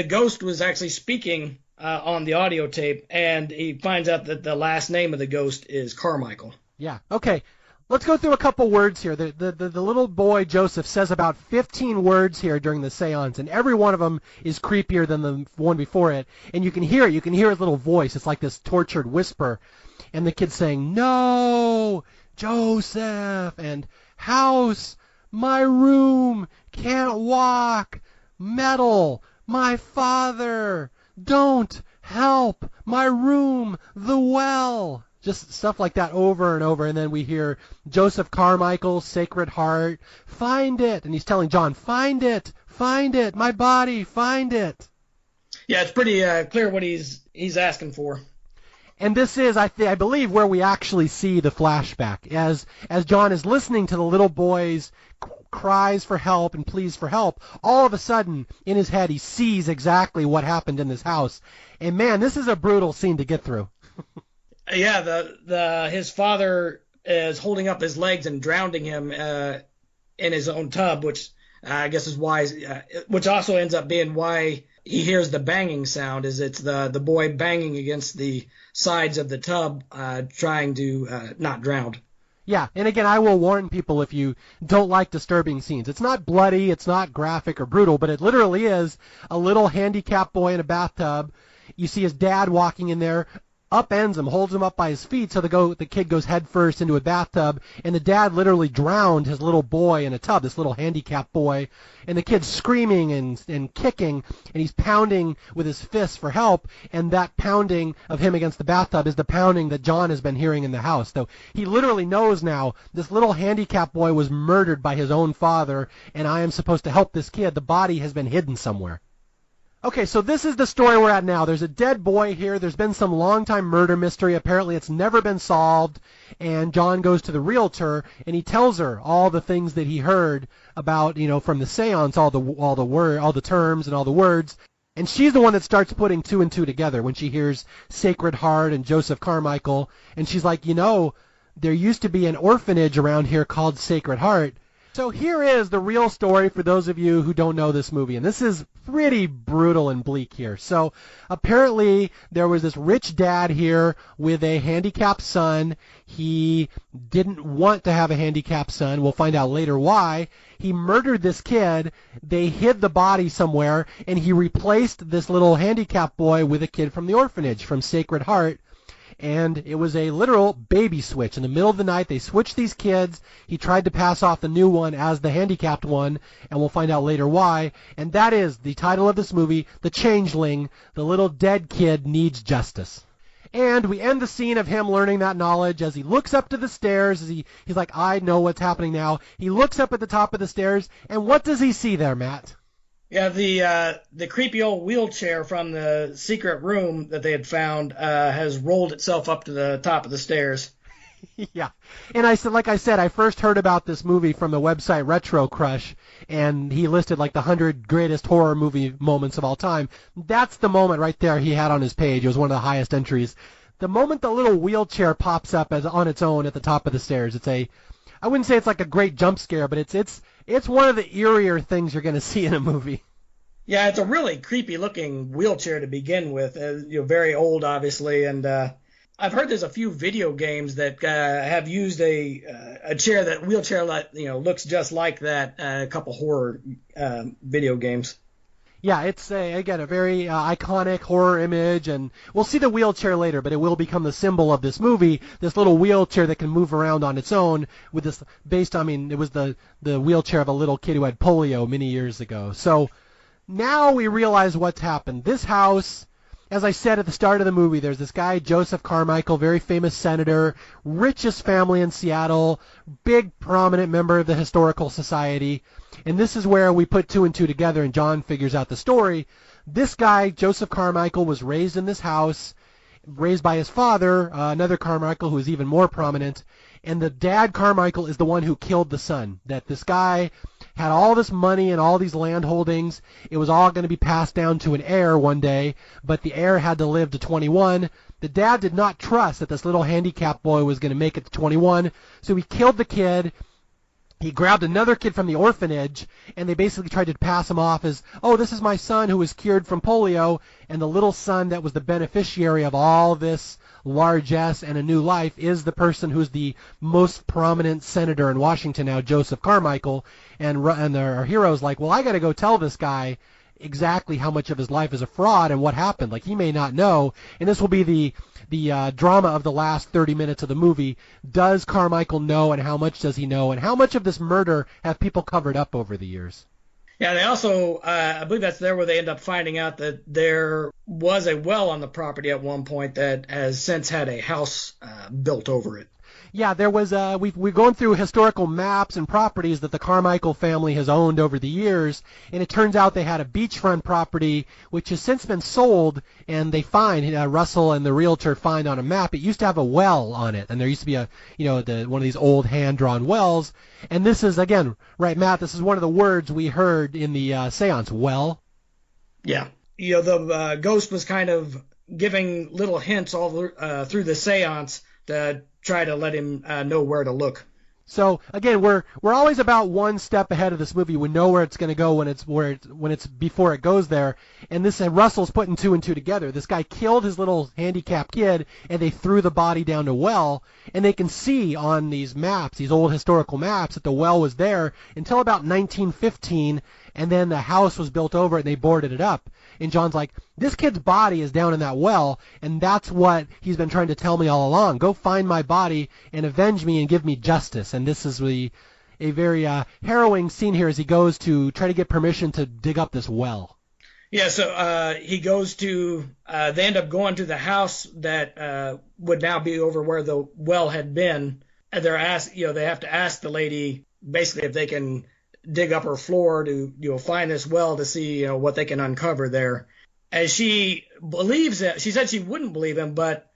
B: ghost was actually speaking on the audio tape, and he finds out that the last name of the ghost is Carmichael.
A: Yeah. Okay. Let's go through a couple words here. The little boy Joseph says about 15 words here during the seance, and every one of them is creepier than the one before it. And you can hear it. You can hear his little voice. It's like this tortured whisper. And the kid's saying, "No, Joseph," and "House, my room, can't walk, metal, my father, don't, help, my room, the well." Just stuff like that over and over. And then we hear Joseph Carmichael's Sacred Heart, "Find it." And he's telling John, find it, my body, find it.
B: Yeah, it's pretty clear what he's asking for.
A: And this is, I believe, where we actually see the flashback. As John is listening to the little boy's cries for help and pleads for help, all of a sudden, in his head, he sees exactly what happened in this house. And man, this is a brutal scene to get through.
B: Yeah, his father is holding up his legs and drowning him in his own tub, which I guess is why, which also ends up being why he hears the banging sound. Is it's the boy banging against the sides of the tub, trying to not drown.
A: Yeah, and again, I will warn people if you don't like disturbing scenes. It's not bloody, it's not graphic or brutal, but it literally is a little handicapped boy in a bathtub. You see his dad walking in there, upends him, holds him up by his feet, so the kid goes head first into a bathtub, and the dad literally drowned his little boy in a tub, this little handicapped boy, and the kid's screaming and kicking, and he's pounding with his fists for help, and that pounding of him against the bathtub is the pounding that John has been hearing in the house. So he literally knows now this little handicapped boy was murdered by his own father, and I am supposed to help this kid. The body has been hidden somewhere. Okay, so this is the story we're at now. There's a dead boy here. There's been some long-time murder mystery. Apparently it's never been solved. And John goes to the realtor, and he tells her all the things that he heard about, from the seance, all the terms and all the words. And she's the one that starts putting two and two together when she hears Sacred Heart and Joseph Carmichael. And she's like, there used to be an orphanage around here called Sacred Heart. So here is the real story for those of you who don't know this movie, and this is pretty brutal and bleak here. So apparently there was this rich dad here with a handicapped son. He didn't want to have a handicapped son. We'll find out later why. He murdered this kid. They hid the body somewhere, and he replaced this little handicapped boy with a kid from the orphanage, from Sacred Heart. And it was a literal baby switch. In the middle of the night, they switched these kids. He tried to pass off the new one as the handicapped one, and we'll find out later why. And that is the title of this movie, The Changeling. The little dead kid needs justice. And we end the scene of him learning that knowledge as he looks up to the stairs. He's like, I know what's happening now. He looks up at the top of the stairs, and what does he see there, Matt?
B: Yeah, the creepy old wheelchair from the secret room that they had found has rolled itself up to the top of the stairs.
A: Yeah, and I said, I first heard about this movie from the website Retro Crush, and he listed like the 100 greatest horror movie moments of all time. That's the moment right there he had on his page. It was one of the highest entries. The moment the little wheelchair pops up on its own at the top of the stairs, I wouldn't say it's like a great jump scare, but it's one of the eerier things you're going to see in a movie.
B: Yeah, it's a really creepy looking wheelchair to begin with. Very old, obviously, and I've heard there's a few video games that have used a wheelchair that looks just like that. A couple horror video games.
A: Yeah, it's a very iconic horror image, and we'll see the wheelchair later, but it will become the symbol of this movie, this little wheelchair that can move around on its own, with this it was the wheelchair of a little kid who had polio many years ago. So now we realize what's happened. This house, as I said at the start of the movie, there's this guy, Joseph Carmichael, very famous senator, richest family in Seattle, big prominent member of the Historical Society. And this is where we put two and two together and John figures out the story. This guy, Joseph Carmichael, was raised in this house, raised by his father, another Carmichael who is even more prominent. And the dad, Carmichael, is the one who killed the son. That this guy had all this money and all these land holdings. It was all going to be passed down to an heir one day, but the heir had to live to 21. The dad did not trust that this little handicapped boy was going to make it to 21, so he killed the kid. He grabbed another kid from the orphanage, and they basically tried to pass him off as, oh, this is my son who was cured from polio, and the little son that was the beneficiary of all this largesse and a new life is the person who's the most prominent senator in Washington now, Joseph Carmichael, and our hero's like, well, I got to go tell this guy exactly how much of his life is a fraud and what happened. Like, he may not know, and this will be the drama of the last 30 minutes of the movie. Does Carmichael know, and how much does he know, and how much of this murder have people covered up over the years?
B: Yeah, they also, I believe that's there where they end up finding out that there was a well on the property at one point that has since had a house built over it.
A: Yeah, there was we're going through historical maps and properties that the Carmichael family has owned over the years, and it turns out they had a beachfront property which has since been sold, and they find Russell and the realtor find on a map it used to have a well on it, and there used to be a one of these old hand-drawn wells, and this is again right, Matt. This is one of the words we heard in the seance. Well.
B: Yeah, the ghost was kind of giving little hints all through the seance to try to let him know where to look.
A: So again, we're always about one step ahead of this movie. We know where it's going to go when it's before it goes there. And this Russell's putting two and two together. This guy killed his little handicapped kid, and they threw the body down a well. And they can see on these maps, these old historical maps, that the well was there until about 1915, and then the house was built over it and they boarded it up. And John's like, this kid's body is down in that well, and that's what he's been trying to tell me all along. Go find my body and avenge me and give me justice. And this is a very harrowing scene here as he goes to try to get permission to dig up this well.
B: Yeah, so he goes to, they end up going to the house that would now be over where the well had been. And they're asked, they have to ask the lady basically if they can dig up her floor to find this well to see what they can uncover there. As she believes it, she said she wouldn't believe him, but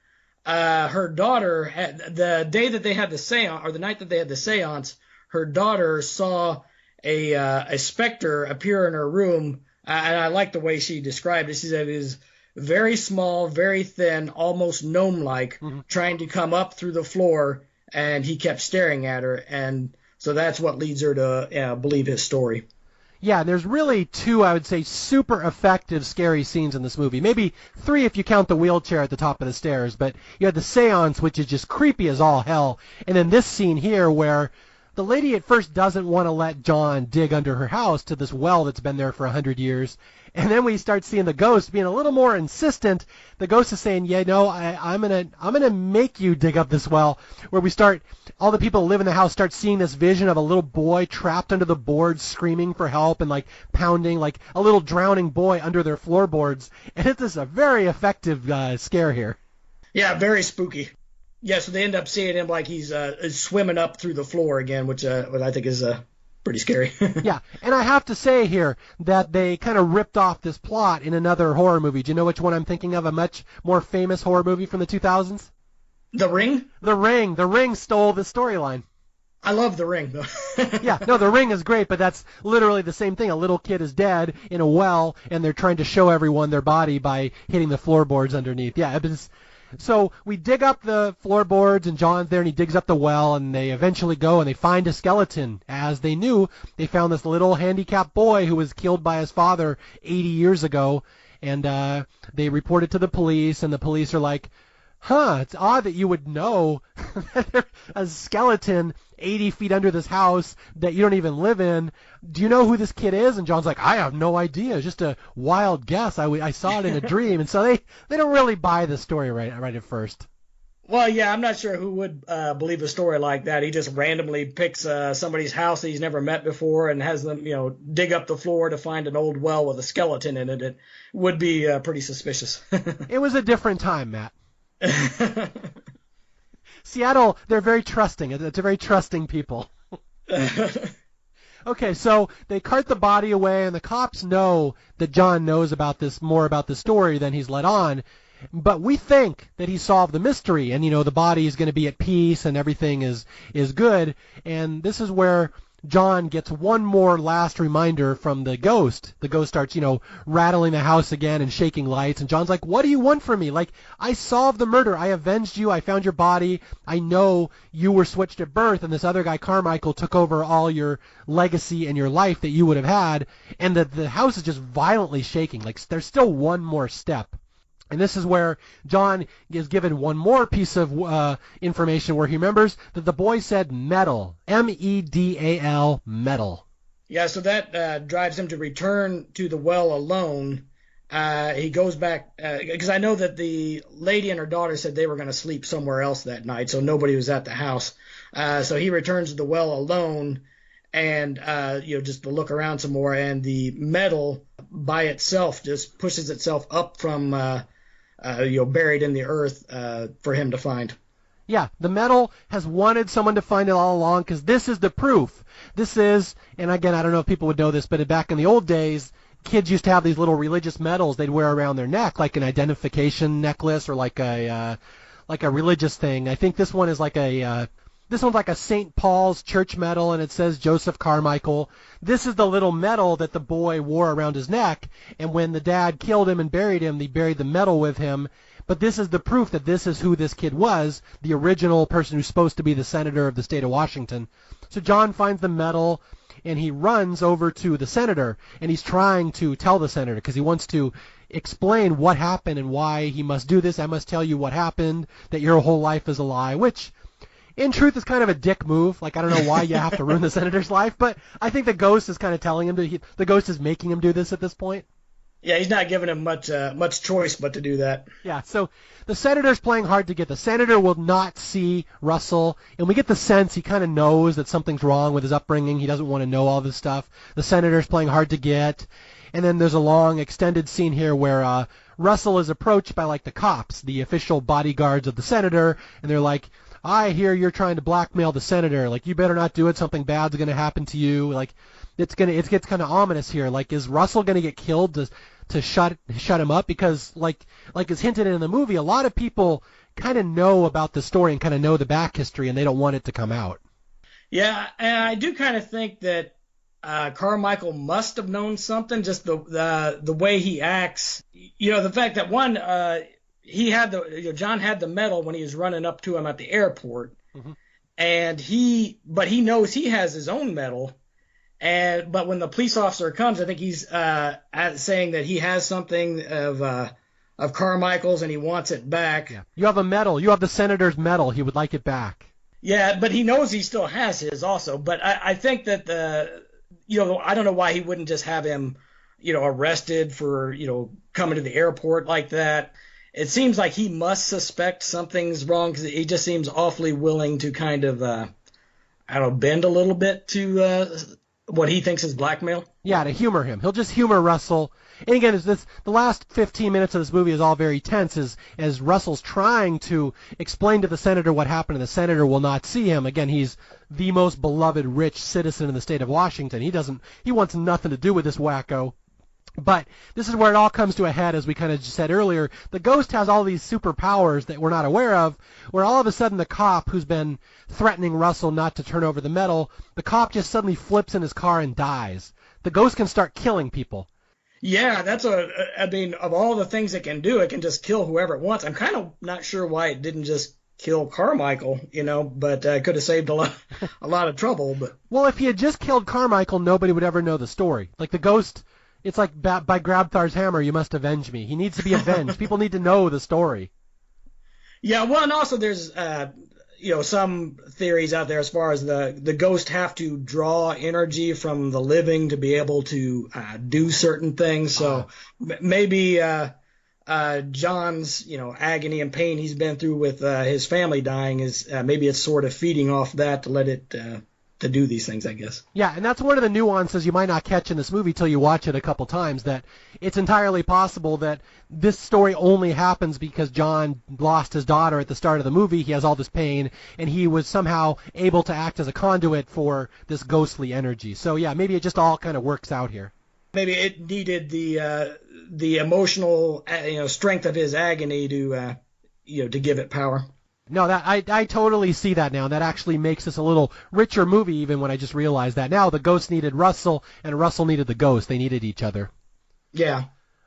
B: her daughter, the day that they had the seance, or the night that they had the seance, her daughter saw a specter appear in her room, and I like the way she described it. She said it was very small, very thin, almost gnome-like, trying to come up through the floor, and he kept staring at her, and so that's what leads her to believe his story.
A: Yeah, there's really two, I would say, super effective scary scenes in this movie. Maybe three if you count the wheelchair at the top of the stairs. But you had the seance, which is just creepy as all hell. And then this scene here where the lady at first doesn't want to let John dig under her house to this well that's been there for 100 years. And then we start seeing the ghost being a little more insistent. The ghost is saying, yeah, no, I'm gonna make you dig up this well. Where we start, all the people who live in the house start seeing this vision of a little boy trapped under the boards screaming for help and like pounding, like a little drowning boy under their floorboards. And it is a very effective scare here.
B: Yeah, very spooky. Yeah, so they end up seeing him like he's swimming up through the floor again, which I think is pretty scary.
A: Yeah, and I have to say here that they kind of ripped off this plot in another horror movie. Do you know which one I'm thinking of? A much more famous horror movie from the 2000s?
B: The Ring?
A: The Ring. The Ring stole the storyline.
B: I love The Ring, though.
A: Yeah, no, The Ring is great, but that's literally the same thing. A little kid is dead in a well, and they're trying to show everyone their body by hitting the floorboards underneath. Yeah, so we dig up the floorboards, and John's there, and he digs up the well, and they eventually go, and they find a skeleton. As they knew, they found this little handicapped boy who was killed by his father 80 years ago, and they report it to the police, and the police are like, it's odd that you would know that there's a skeleton 80 feet under this house that you don't even live in. Do you know who this kid is? And John's like, I have no idea. It's just a wild guess. I saw it in a dream. And so they don't really buy the story right at first.
B: Well, yeah, I'm not sure who would believe a story like that. He just randomly picks somebody's house that he's never met before and has them, dig up the floor to find an old well with a skeleton in it. It would be pretty suspicious.
A: It was a different time, Matt. Seattle, they're very trusting. It's a very trusting people. Okay, so they cart the body away, and the cops know that John knows more about the story than he's let on. But we think that he solved the mystery, and the body is going to be at peace, and everything is good. And this is where John gets one more last reminder from the ghost. The ghost starts, rattling the house again and shaking lights. And John's like, what do you want from me? Like, I solved the murder. I avenged you. I found your body. I know you were switched at birth, and this other guy, Carmichael, took over all your legacy and your life that you would have had. And the house is just violently shaking. Like, there's still one more step. And this is where John is given one more piece of information where he remembers that the boy said metal, M-E-D-A-L, metal.
B: Yeah, so that drives him to return to the well alone. He goes back, because I know that the lady and her daughter said they were going to sleep somewhere else that night, so nobody was at the house. So he returns to the well alone and, just to look around some more, and the metal by itself just pushes itself up from... buried in the earth for him to find.
A: Yeah, the medal has wanted someone to find it all along because this is the proof. This is, and again, I don't know if people would know this, but back in the old days, kids used to have these little religious medals they'd wear around their neck, like an identification necklace or like a religious thing. I think this one is like this one's like a St. Paul's church medal, and it says Joseph Carmichael. This is the little medal that the boy wore around his neck, and when the dad killed him and buried him, they buried the medal with him. But this is the proof that this is who this kid was, the original person who's supposed to be the senator of the state of Washington. So John finds the medal, and he runs over to the senator, and he's trying to tell the senator because he wants to explain what happened and why he must do this. I must tell you what happened, that your whole life is a lie, which in truth is kind of a dick move. Like, I don't know why you have to ruin the senator's life, but I think the ghost is kind of telling him the ghost is making him do this at this point.
B: Yeah, he's not giving him much choice but to do that.
A: Yeah, so the senator's playing hard to get. The senator will not see Russell, and we get the sense he kind of knows that something's wrong with his upbringing. He doesn't want to know all this stuff. The senator's playing hard to get. And then there's a long extended scene here where Russell is approached by like the cops, the official bodyguards of the senator, and they're like, I hear you're trying to blackmail the senator. Like, you better not do it. Something bad's going to happen to you. Like, it gets kind of ominous here. Like, is Russell going to get killed to shut him up? Because like is hinted in the movie, a lot of people kind of know about the story and kind of know the back history, and they don't want it to come out. Yeah,
B: and I do kind of think that Carmichael must have known something. Just the way he acts. You know, the fact that one. He had John had the medal when he was running up to him at the airport, mm-hmm. But he knows he has his own medal, but when the police officer comes, I think he's saying that he has something of Carmichael's and he wants it back.
A: Yeah. You have a medal. You have the senator's medal. He would like it back.
B: Yeah, but he knows he still has his also. But I think that I don't know why he wouldn't just have him, arrested for coming to the airport like that. It seems like he must suspect something's wrong because he just seems awfully willing to kind of, bend a little bit to what he thinks is blackmail.
A: Yeah, to humor him. He'll just humor Russell. And again, the last 15 minutes of this movie is all very tense as Russell's trying to explain to the senator what happened, and the senator will not see him. Again, he's the most beloved rich citizen in the state of Washington. He wants nothing to do with this wacko. But this is where it all comes to a head, as we kind of said earlier. The ghost has all these superpowers that we're not aware of, where all of a sudden the cop who's been threatening Russell not to turn over the medal, the cop just suddenly flips in his car and dies. The ghost can start killing people.
B: Yeah, of all the things it can do, it can just kill whoever it wants. I'm kind of not sure why it didn't just kill Carmichael, but could have saved a lot of trouble. But
A: well, if he had just killed Carmichael, nobody would ever know the story. Like the ghost... It's like by Grabthar's hammer, you must avenge me. He needs to be avenged. People need to know the story.
B: Yeah, well, and also there's, some theories out there as far as the ghost have to draw energy from the living to be able to do certain things. So maybe John's, agony and pain he's been through with his family dying is maybe it's sort of feeding off that to let it to do these things, I guess.
A: Yeah, and that's one of the nuances you might not catch in this movie till you watch it a couple times, that it's entirely possible that this story only happens because John lost his daughter at the start of the movie. He has all this pain, and he was somehow able to act as a conduit for this ghostly energy. So yeah, maybe it just all kind of works out here.
B: Maybe it needed the emotional strength of his agony to give it power.
A: No, that I totally see that now. That actually makes this a little richer movie, even when I just realized that. Now the ghost needed Russell, and Russell needed the ghost. They needed each other.
B: Yeah.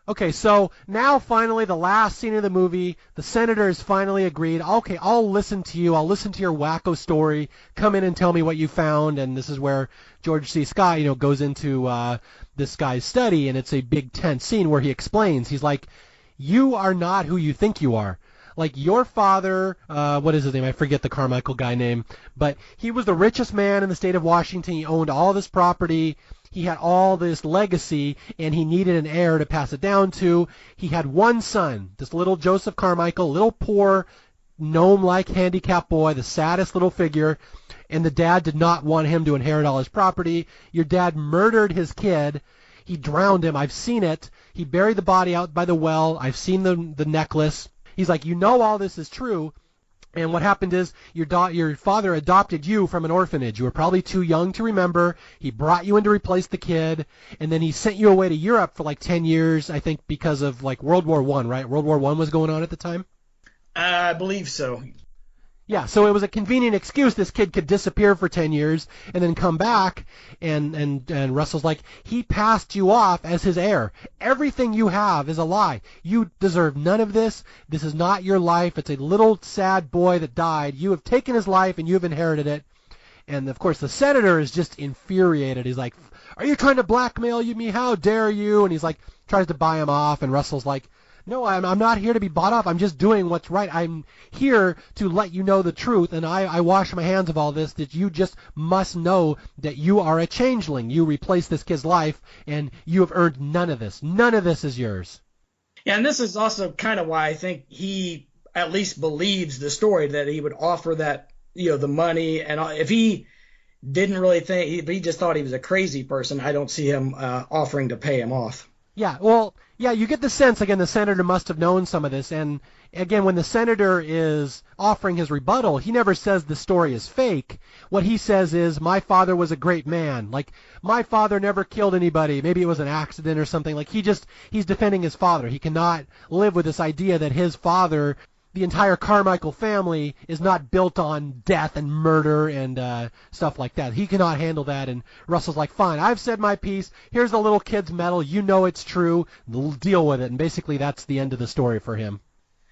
A: Okay, so now finally the last scene of the movie, the senator has finally agreed. Okay, I'll listen to you. I'll listen to your wacko story. Come in and tell me what you found. And this is where George C. Scott, goes into this guy's study, and it's a big tense scene where he explains. He's like, you are not who you think you are. Like your father, what is his name? I forget the Carmichael guy name, but he was the richest man in the state of Washington. He owned all this property. He had all this legacy, and he needed an heir to pass it down to. He had one son, this little Joseph Carmichael, little poor, gnome-like handicapped boy, the saddest little figure, and the dad did not want him to inherit all his property. Your dad murdered his kid. He drowned him. I've seen it. He buried the body out by the well. I've seen the necklace. He's like, all this is true, And what happened is your father adopted you from an orphanage. You were probably too young to remember. He brought you in to replace the kid, and then he sent you away to Europe for like 10 years, I think, because of like World War I, right? World War I was going on at the time?
B: I believe so.
A: Yeah, so it was a convenient excuse. This kid could disappear for 10 years and then come back, and Russell's like, he passed you off as his heir. Everything you have is a lie. You deserve none of this. This is not your life. It's a little sad boy that died. You have taken his life and you have inherited it. And, of course, the senator is just infuriated. He's like, are you trying to blackmail me? How dare you? And he's like, tries to buy him off, and Russell's like, no, I'm not here to be bought off. I'm just doing what's right. I'm here to let you know the truth, and I wash my hands of all this, that you just must know that you are a changeling. You replaced this kid's life, and you have earned none of this. None of this is yours.
B: Yeah, and this is also kind of why I think he at least believes the story, that he would offer that, the money. And if he didn't really think, he just thought he was a crazy person, I don't see him offering to pay him off.
A: Yeah, well, yeah, you get the sense, again, the senator must have known some of this. And, again, when the senator is offering his rebuttal, he never says the story is fake. What he says is, my father was a great man. Like, my father never killed anybody. Maybe it was an accident or something. Like, he's defending his father. He cannot live with this idea that his father, the entire Carmichael family, is not built on death and murder and stuff like that. He cannot handle that, and Russell's like, fine, I've said my piece. Here's the little kid's medal. You know it's true. Deal with it. And basically that's the end of the story for him.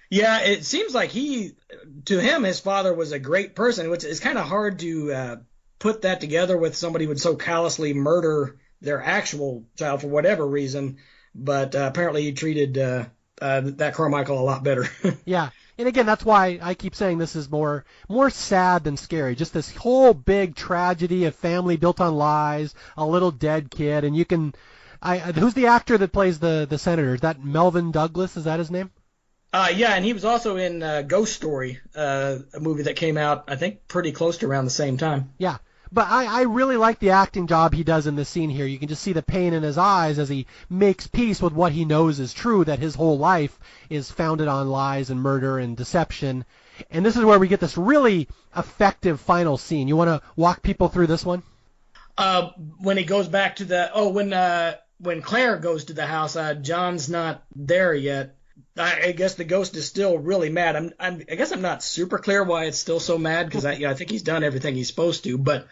B: Yeah, it seems like to him, his father was a great person, which is kind of hard to put that together with somebody who would so callously murder their actual child for whatever reason. But apparently he treated that Carmichael a lot better.
A: Yeah. And again, that's why I keep saying this is more sad than scary. Just this whole big tragedy of family built on lies, a little dead kid, and who's the actor that plays the senator? Is that Melvin Douglas? Is that his name?
B: Yeah, and he was also in Ghost Story, a movie that came out, I think, pretty close to around the same time.
A: Yeah. But I really like the acting job he does in this scene here. You can just see the pain in his eyes as he makes peace with what he knows is true, that his whole life is founded on lies and murder and deception. And this is where we get this really effective final scene. You want to walk people through this one?
B: When he goes back to when Claire goes to the house, John's not there yet. I guess the ghost is still really mad. I guess I'm not super clear why it's still so mad, because I think he's done everything he's supposed to. But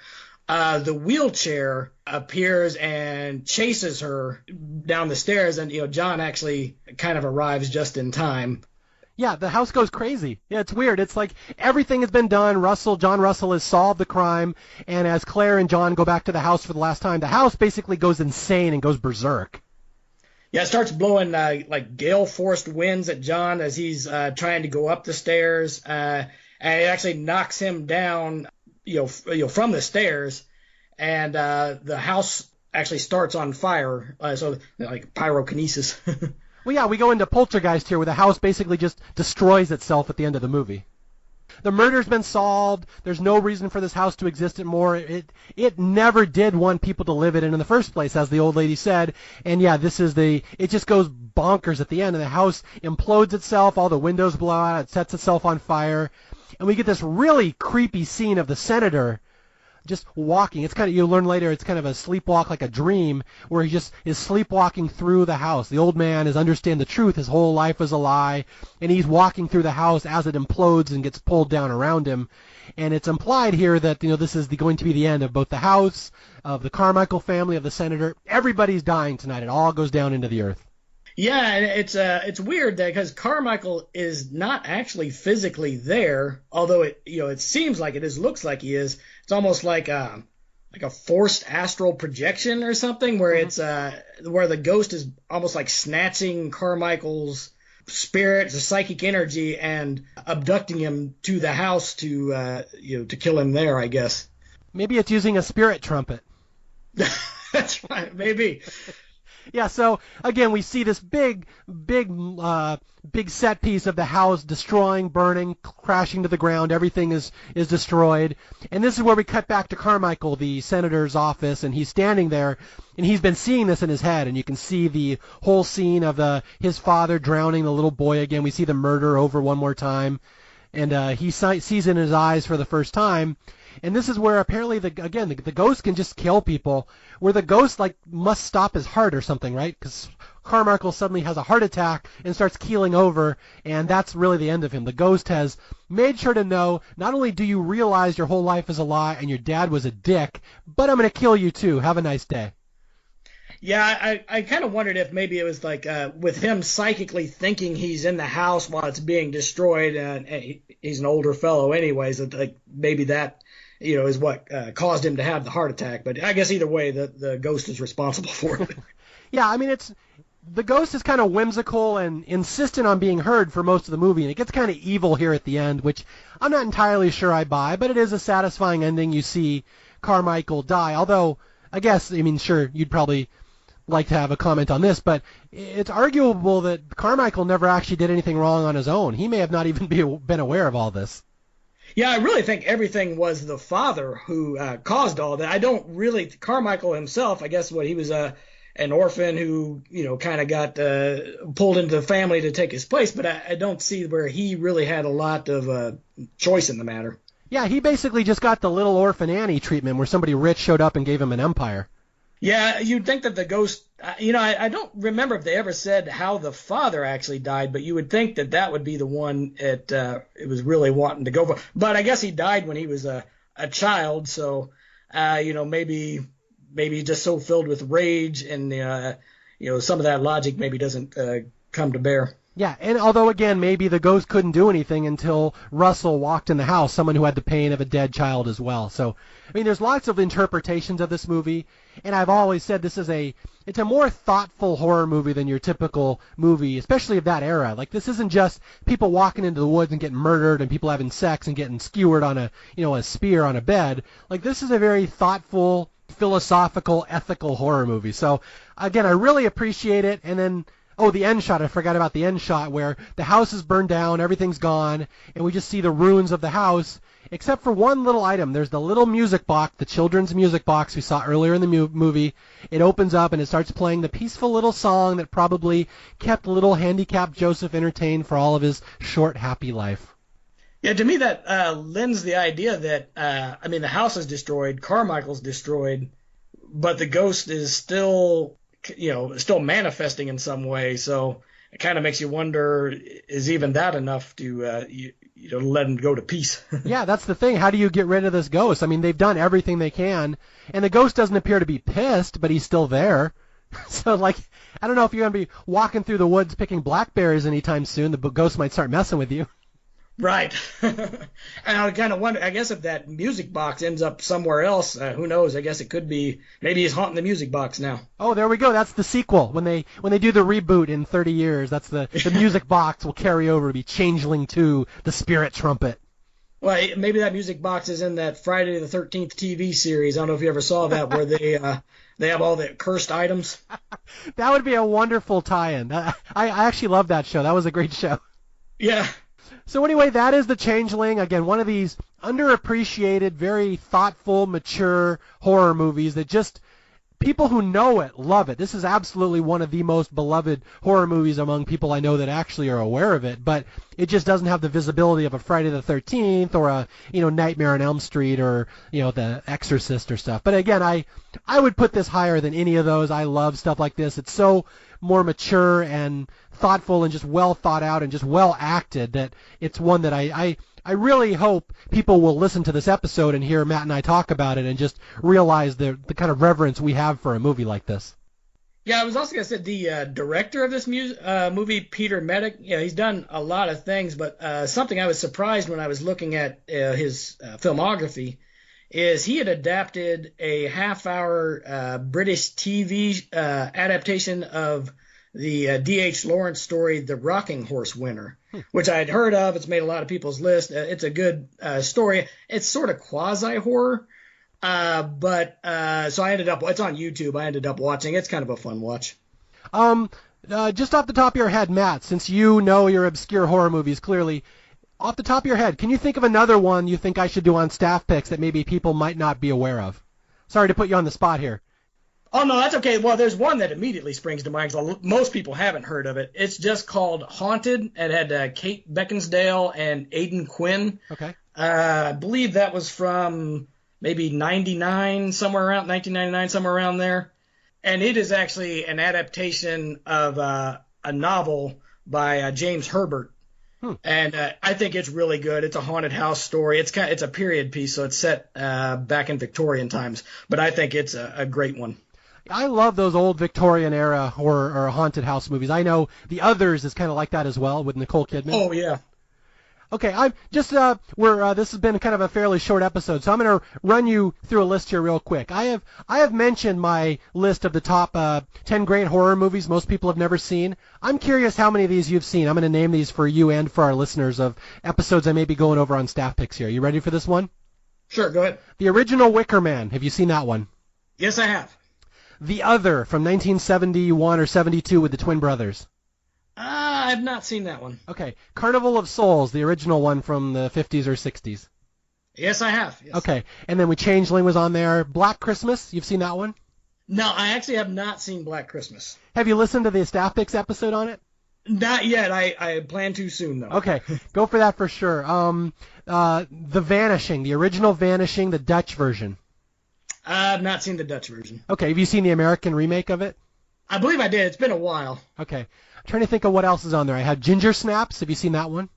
B: the wheelchair appears and chases her down the stairs, and John actually kind of arrives just in time.
A: Yeah, the house goes crazy. Yeah, it's weird. It's like everything has been done. John Russell has solved the crime, and as Claire and John go back to the house for the last time, the house basically goes insane and goes berserk.
B: Yeah, it starts blowing like gale-forced winds at John as he's trying to go up the stairs, and it actually knocks him down, from the stairs, and the house actually starts on fire. So like pyrokinesis.
A: Well, yeah, we go into Poltergeist here, where the house basically just destroys itself at the end of the movie. The murder's been solved. There's no reason for this house to exist anymore. It never did want people to live in the first place, as the old lady said. And yeah, it just goes bonkers at the end, and the house implodes itself. All the windows blow out. It sets itself on fire. And we get this really creepy scene of the senator just walking. It's you learn later it's kind of a sleepwalk, like a dream, where he just is sleepwalking through the house. The old man is understand the truth. His whole life was a lie, and he's walking through the house as it implodes and gets pulled down around him. And it's implied here that this is going to be the end of both the house, of the Carmichael family, of the senator. Everybody's dying tonight. It all goes down into the earth.
B: Yeah, and it's weird that because Carmichael is not actually physically there, although it seems like it is, looks like he is. It's almost like a forced astral projection or something, where it's where the ghost is almost like snatching Carmichael's spirit, the psychic energy, and abducting him to the house to kill him there, I guess.
A: Maybe it's using a spirit trumpet.
B: That's right, maybe.
A: Yeah, so again, we see this big set piece of the house destroying, burning, crashing to the ground. Everything is destroyed. And this is where we cut back to Carmichael, the senator's office, and he's standing there, and he's been seeing this in his head, and you can see the whole scene of his father drowning the little boy again. We see the murder over one more time. and he sees in his eyes for the first time. And this is where apparently the ghost can just kill people, where the ghost like must stop his heart or something, right? Because Carmichael suddenly has a heart attack and starts keeling over, and that's really the end of him. The ghost has made sure to know, not only do you realize your whole life is a lie and your dad was a dick, but I'm going to kill you too. Have a nice day.
B: Yeah, I kind of wondered if maybe it was like with him psychically thinking he's in the house while it's being destroyed, and he's an older fellow anyways, that like maybe that is what caused him to have the heart attack. But I guess either way, the ghost is responsible for it.
A: Yeah, I mean, the ghost is kind of whimsical and insistent on being heard for most of the movie, and it gets kind of evil here at the end, which I'm not entirely sure I buy, but it is a satisfying ending. You see Carmichael die, although I guess, I mean, sure, you'd probably like to have a comment on this, but it's arguable that Carmichael never actually did anything wrong on his own. He may have not even been aware of all this.
B: Yeah, I really think everything was the father who caused all that. I don't really, Carmichael himself, I guess he was an orphan who, kind of got pulled into the family to take his place, but I don't see where he really had a lot of choice in the matter.
A: Yeah, he basically just got the Little Orphan Annie treatment where somebody rich showed up and gave him an empire. Yeah,
B: you'd think that the ghost, I don't remember if they ever said how the father actually died, but you would think that would be the one it was really wanting to go for. But I guess he died when he was a child, so, maybe he's just so filled with rage and, some of that logic maybe doesn't come to bear.
A: Yeah, and although, again, maybe the ghost couldn't do anything until Russell walked in the house, someone who had the pain of a dead child as well. So, I mean, there's lots of interpretations of this movie, and I've always said it's a more thoughtful horror movie than your typical movie, especially of that era. Like, this isn't just people walking into the woods and getting murdered and people having sex and getting skewered on a spear on a bed. Like, this is a very thoughtful, philosophical, ethical horror movie. So, again, I really appreciate it, and then... Oh, the end shot. I forgot about the end shot where the house is burned down, everything's gone, and we just see the ruins of the house, except for one little item. There's the little music box, the children's music box we saw earlier in the movie. It opens up and it starts playing the peaceful little song that probably kept little handicapped Joseph entertained for all of his short, happy life.
B: Yeah, to me that lends the idea that, the house is destroyed, Carmichael's destroyed, but the ghost is still manifesting in some way. So it kind of makes you wonder, is even that enough to, let him go to peace?
A: Yeah, that's the thing. How do you get rid of this ghost? I mean, they've done everything they can, and the ghost doesn't appear to be pissed, but he's still there. So, I don't know if you're going to be walking through the woods picking blackberries anytime soon. The ghost might start messing with you.
B: Right. And I kind of wonder, I guess if that music box ends up somewhere else, who knows? I guess it could be, maybe he's haunting the music box now.
A: Oh, there we go. That's the sequel. When they do the reboot in 30 years, that's the music box will carry over to be Changeling 2, the Spirit Trumpet.
B: Well, maybe that music box is in that Friday the 13th TV series. I don't know if you ever saw that, where they have all the cursed items.
A: That would be a wonderful tie-in. I actually love that show. That was a great show.
B: Yeah.
A: So anyway, that is The Changeling. Again, one of these underappreciated, very thoughtful, mature horror movies that just people who know it love it. This is absolutely one of the most beloved horror movies among people I know that actually are aware of it, but it just doesn't have the visibility of a Friday the 13th or a, Nightmare on Elm Street or, The Exorcist or stuff. But again, I would put this higher than any of those. I love stuff like this. It's so more mature and thoughtful and just well thought out and just well acted that it's one that I really hope people will listen to this episode and hear Matt and I talk about it and just realize the kind of reverence we have for a movie like this.
B: Yeah, I was also going to say the director of this movie, Peter Medic, he's done a lot of things, but something I was surprised when I was looking at his filmography is he had adapted a half-hour British TV adaptation of the D.H. Lawrence story, The Rocking Horse Winner, which I had heard of. It's made a lot of people's list. It's a good story. It's sort of quasi-horror, but so I ended up, it's on YouTube. I ended up watching. It's kind of a fun watch.
A: Just off the top of your head, Matt, since you know your obscure horror movies clearly, off the top of your head, can you think of another one you think I should do on Staff Picks that maybe people might not be aware of? Sorry to put you on the spot here.
B: Oh, no, that's okay. Well, there's one that immediately springs to mind because most people haven't heard of it. It's just called Haunted. It had Kate Beckinsale and Aidan Quinn.
A: Okay.
B: I believe that was from maybe 99, somewhere around 1999, somewhere around there. And it is actually an adaptation of a novel by James Herbert. And I think it's really good. It's a haunted house story. It's a period piece, so it's set back in Victorian times. But I think it's a great one.
A: I love those old Victorian era horror or haunted house movies. I know The Others is kind of like that as well with Nicole Kidman.
B: Oh yeah.
A: Okay, I'm just this has been kind of a fairly short episode, so I'm going to run you through a list here real quick. I have mentioned my list of the top 10 great horror movies most people have never seen. I'm curious how many of these you've seen. I'm going to name these for you and for our listeners of episodes I may be going over on Staff Picks here. You ready for this one?
B: Sure, go ahead.
A: The original Wicker Man. Have you seen that one?
B: Yes, I have.
A: The Other from 1971 or 72 with the twin brothers.
B: I have not seen that one.
A: Okay. Carnival of Souls, the original one from the 50s or 60s.
B: Yes, I have. Yes.
A: Okay. And then Changeling was on there. Black Christmas, you've seen that one?
B: No, I actually have not seen Black Christmas.
A: Have you listened to the Staff Picks episode on it?
B: Not yet. I plan to soon, though.
A: Okay. Go for that for sure. The Vanishing, the original Vanishing, the Dutch version.
B: I've not seen the Dutch version.
A: Okay. Have you seen the American remake of it?
B: I believe I did. It's been a while.
A: Okay. I'm trying to think of what else is on there. I have Ginger Snaps. Have you seen that one?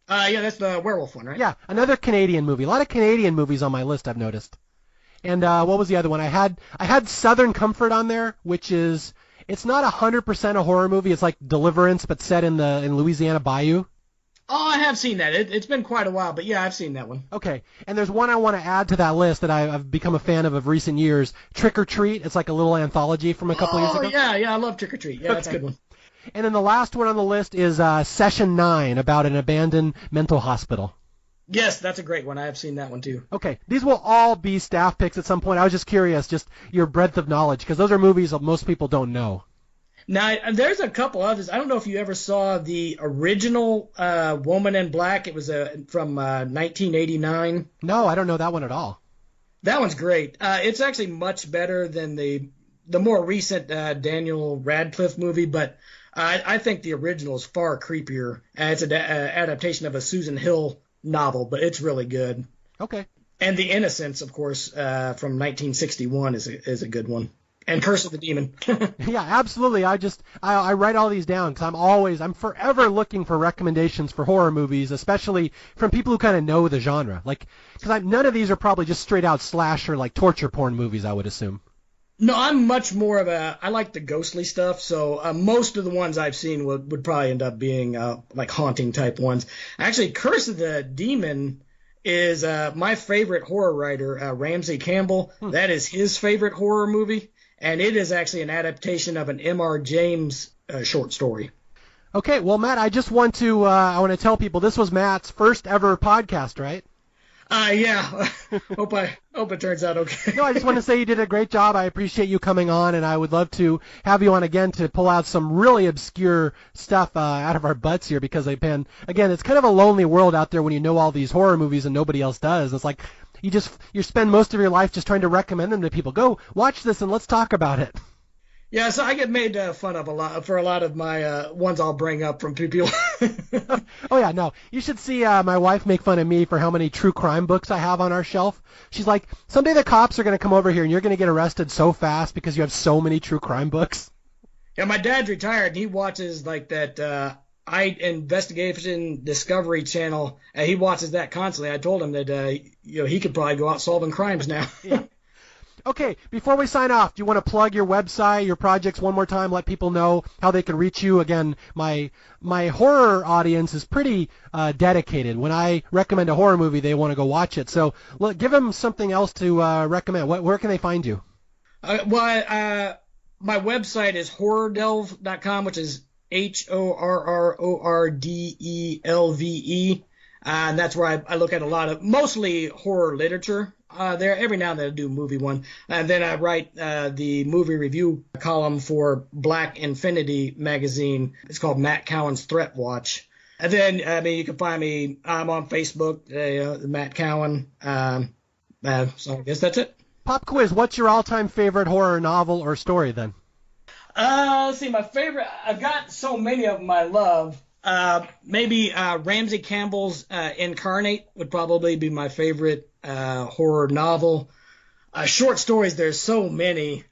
B: Yeah, that's the werewolf one, right?
A: Yeah, another Canadian movie. A lot of Canadian movies on my list, I've noticed. And what was the other one? I had Southern Comfort on there, which is it's not 100% a horror movie. It's like Deliverance, but set in Louisiana Bayou.
B: Oh, I have seen that. It's been quite a while, but yeah, I've seen that one.
A: Okay, and there's one I want to add to that list that I've become a fan of recent years. Trick or Treat. It's like a little anthology from a couple years ago.
B: Oh, yeah, I love Trick or Treat. Yeah, that's a good one.
A: And then the last one on the list is Session 9, about an abandoned mental hospital.
B: Yes, that's a great one. I have seen that one too.
A: Okay, these will all be Staff Picks at some point. I was just curious, just your breadth of knowledge, because those are movies that most people don't know.
B: Now, there's a couple others. I don't know if you ever saw the original Woman in Black. It was from 1989.
A: No, I don't know that one at all.
B: That one's great. It's actually much better than the more recent Daniel Radcliffe movie, but I think the original is far creepier. It's an adaptation of a Susan Hill novel, but it's really good.
A: Okay.
B: And The Innocents, of course, from 1961 is a good one. And Curse of the Demon.
A: Yeah, absolutely. I write all these down because I'm forever looking for recommendations for horror movies, especially from people who kind of know the genre. Like, because none of these are probably just straight out slasher, like torture porn movies, I would assume.
B: No, I'm much more of I like the ghostly stuff, so most of the ones I've seen would probably end up being like haunting type ones. Actually, Curse of the Demon is my favorite horror writer, Ramsey Campbell. That is his favorite horror movie, and it is actually an adaptation of an M.R. James short story.
A: Okay, well, Matt, I just want to tell people this was Matt's first ever podcast, right?
B: Yeah. hope it turns out okay.
A: No, I just want to say you did a great job. I appreciate you coming on, and I would love to have you on again to pull out some really obscure stuff out of our butts here, because they've been, again, it's kind of a lonely world out there when you know all these horror movies and nobody else does. It's like you spend most of your life just trying to recommend them to people. Go watch this and let's talk about it.
B: Yeah, so I get made fun of a lot of my ones I'll bring up from people.
A: Oh, yeah, no. You should see my wife make fun of me for how many true crime books I have on our shelf. She's like, someday the cops are going to come over here and you're going to get arrested so fast because you have so many true crime books.
B: Yeah, my dad's retired and he watches like that Investigation Discovery Channel. He watches that constantly. I told him that he could probably go out solving crimes now.
A: Yeah. Okay, before we sign off, do you want to plug your website, your projects one more time, let people know how they can reach you? Again, my horror audience is pretty dedicated. When I recommend a horror movie, they want to go watch it. So give them something else to recommend. Where can they find you?
B: My website is horrordelve.com, which is HORRORDELVE. And that's where I look at mostly horror literature. There every now and then I do a movie one, and then I write the movie review column for Black Infinity magazine. It's called Matt Cowan's Threat Watch. And then you can find me. I'm on Facebook, Matt Cowan. So I guess that's it.
A: Pop quiz, what's your all-time favorite horror novel or story then?
B: Let's see, my favorite, I've got so many of them I love. Maybe Ramsey Campbell's Incarnate would probably be my favorite horror novel. Short stories, there's so many.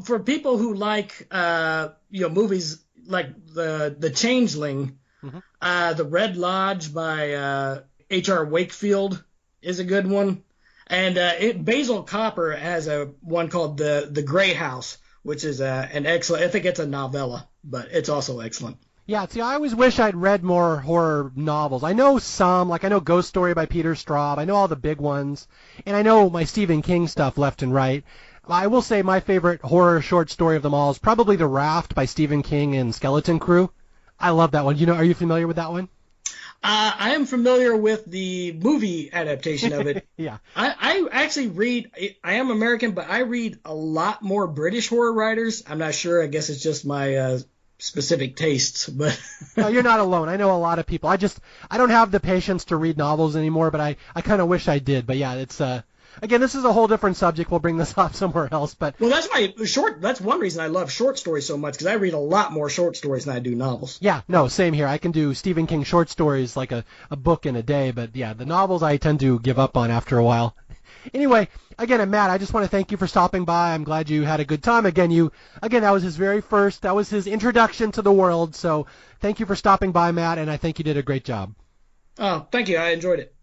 B: For people who like movies like the Changeling, The Red Lodge by H.R. Wakefield is a good one. And Basil Copper has one called The Gray House, which is an excellent, I think it's a novella, but it's also excellent.
A: Yeah, see, I always wish I'd read more horror novels. I know some, like I know Ghost Story by Peter Straub. I know all the big ones. And I know my Stephen King stuff left and right. I will say my favorite horror short story of them all is probably The Raft by Stephen King and Skeleton Crew. I love that one. Are you familiar with that one?
B: I am familiar with the movie adaptation of it.
A: Yeah.
B: I actually read, I am American, but I read a lot more British horror writers. I'm not sure. I guess it's just my specific tastes, but
A: No, you're not alone. I know a lot of people. I don't have the patience to read novels anymore, but I kind of wish I did. But yeah, it's again, this is a whole different subject. We'll bring this up somewhere else. But
B: well, that's one reason I love short stories so much, because I read a lot more short stories than I do novels.
A: Yeah, no, same here. I can do Stephen King short stories like a book in a day, but yeah, the novels I tend to give up on after a while. Anyway, again, Matt, I just want to thank you for stopping by. I'm glad you had a good time. Again, that was that was his introduction to the world. So thank you for stopping by, Matt, and I think you did a great job.
B: Oh, thank you. I enjoyed it.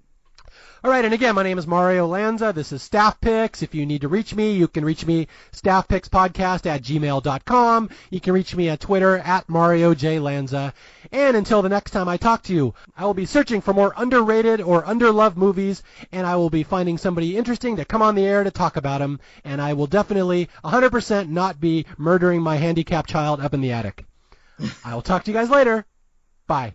A: All right, and again, my name is Mario Lanza. This is Staff Picks. If you need to reach me, you can reach me staffpickspodcast@gmail.com. You can reach me at Twitter @Mario J. Lanza. And until the next time I talk to you, I will be searching for more underrated or underloved movies, and I will be finding somebody interesting to come on the air to talk about them, and I will definitely 100% not be murdering my handicapped child up in the attic. I will talk to you guys later. Bye.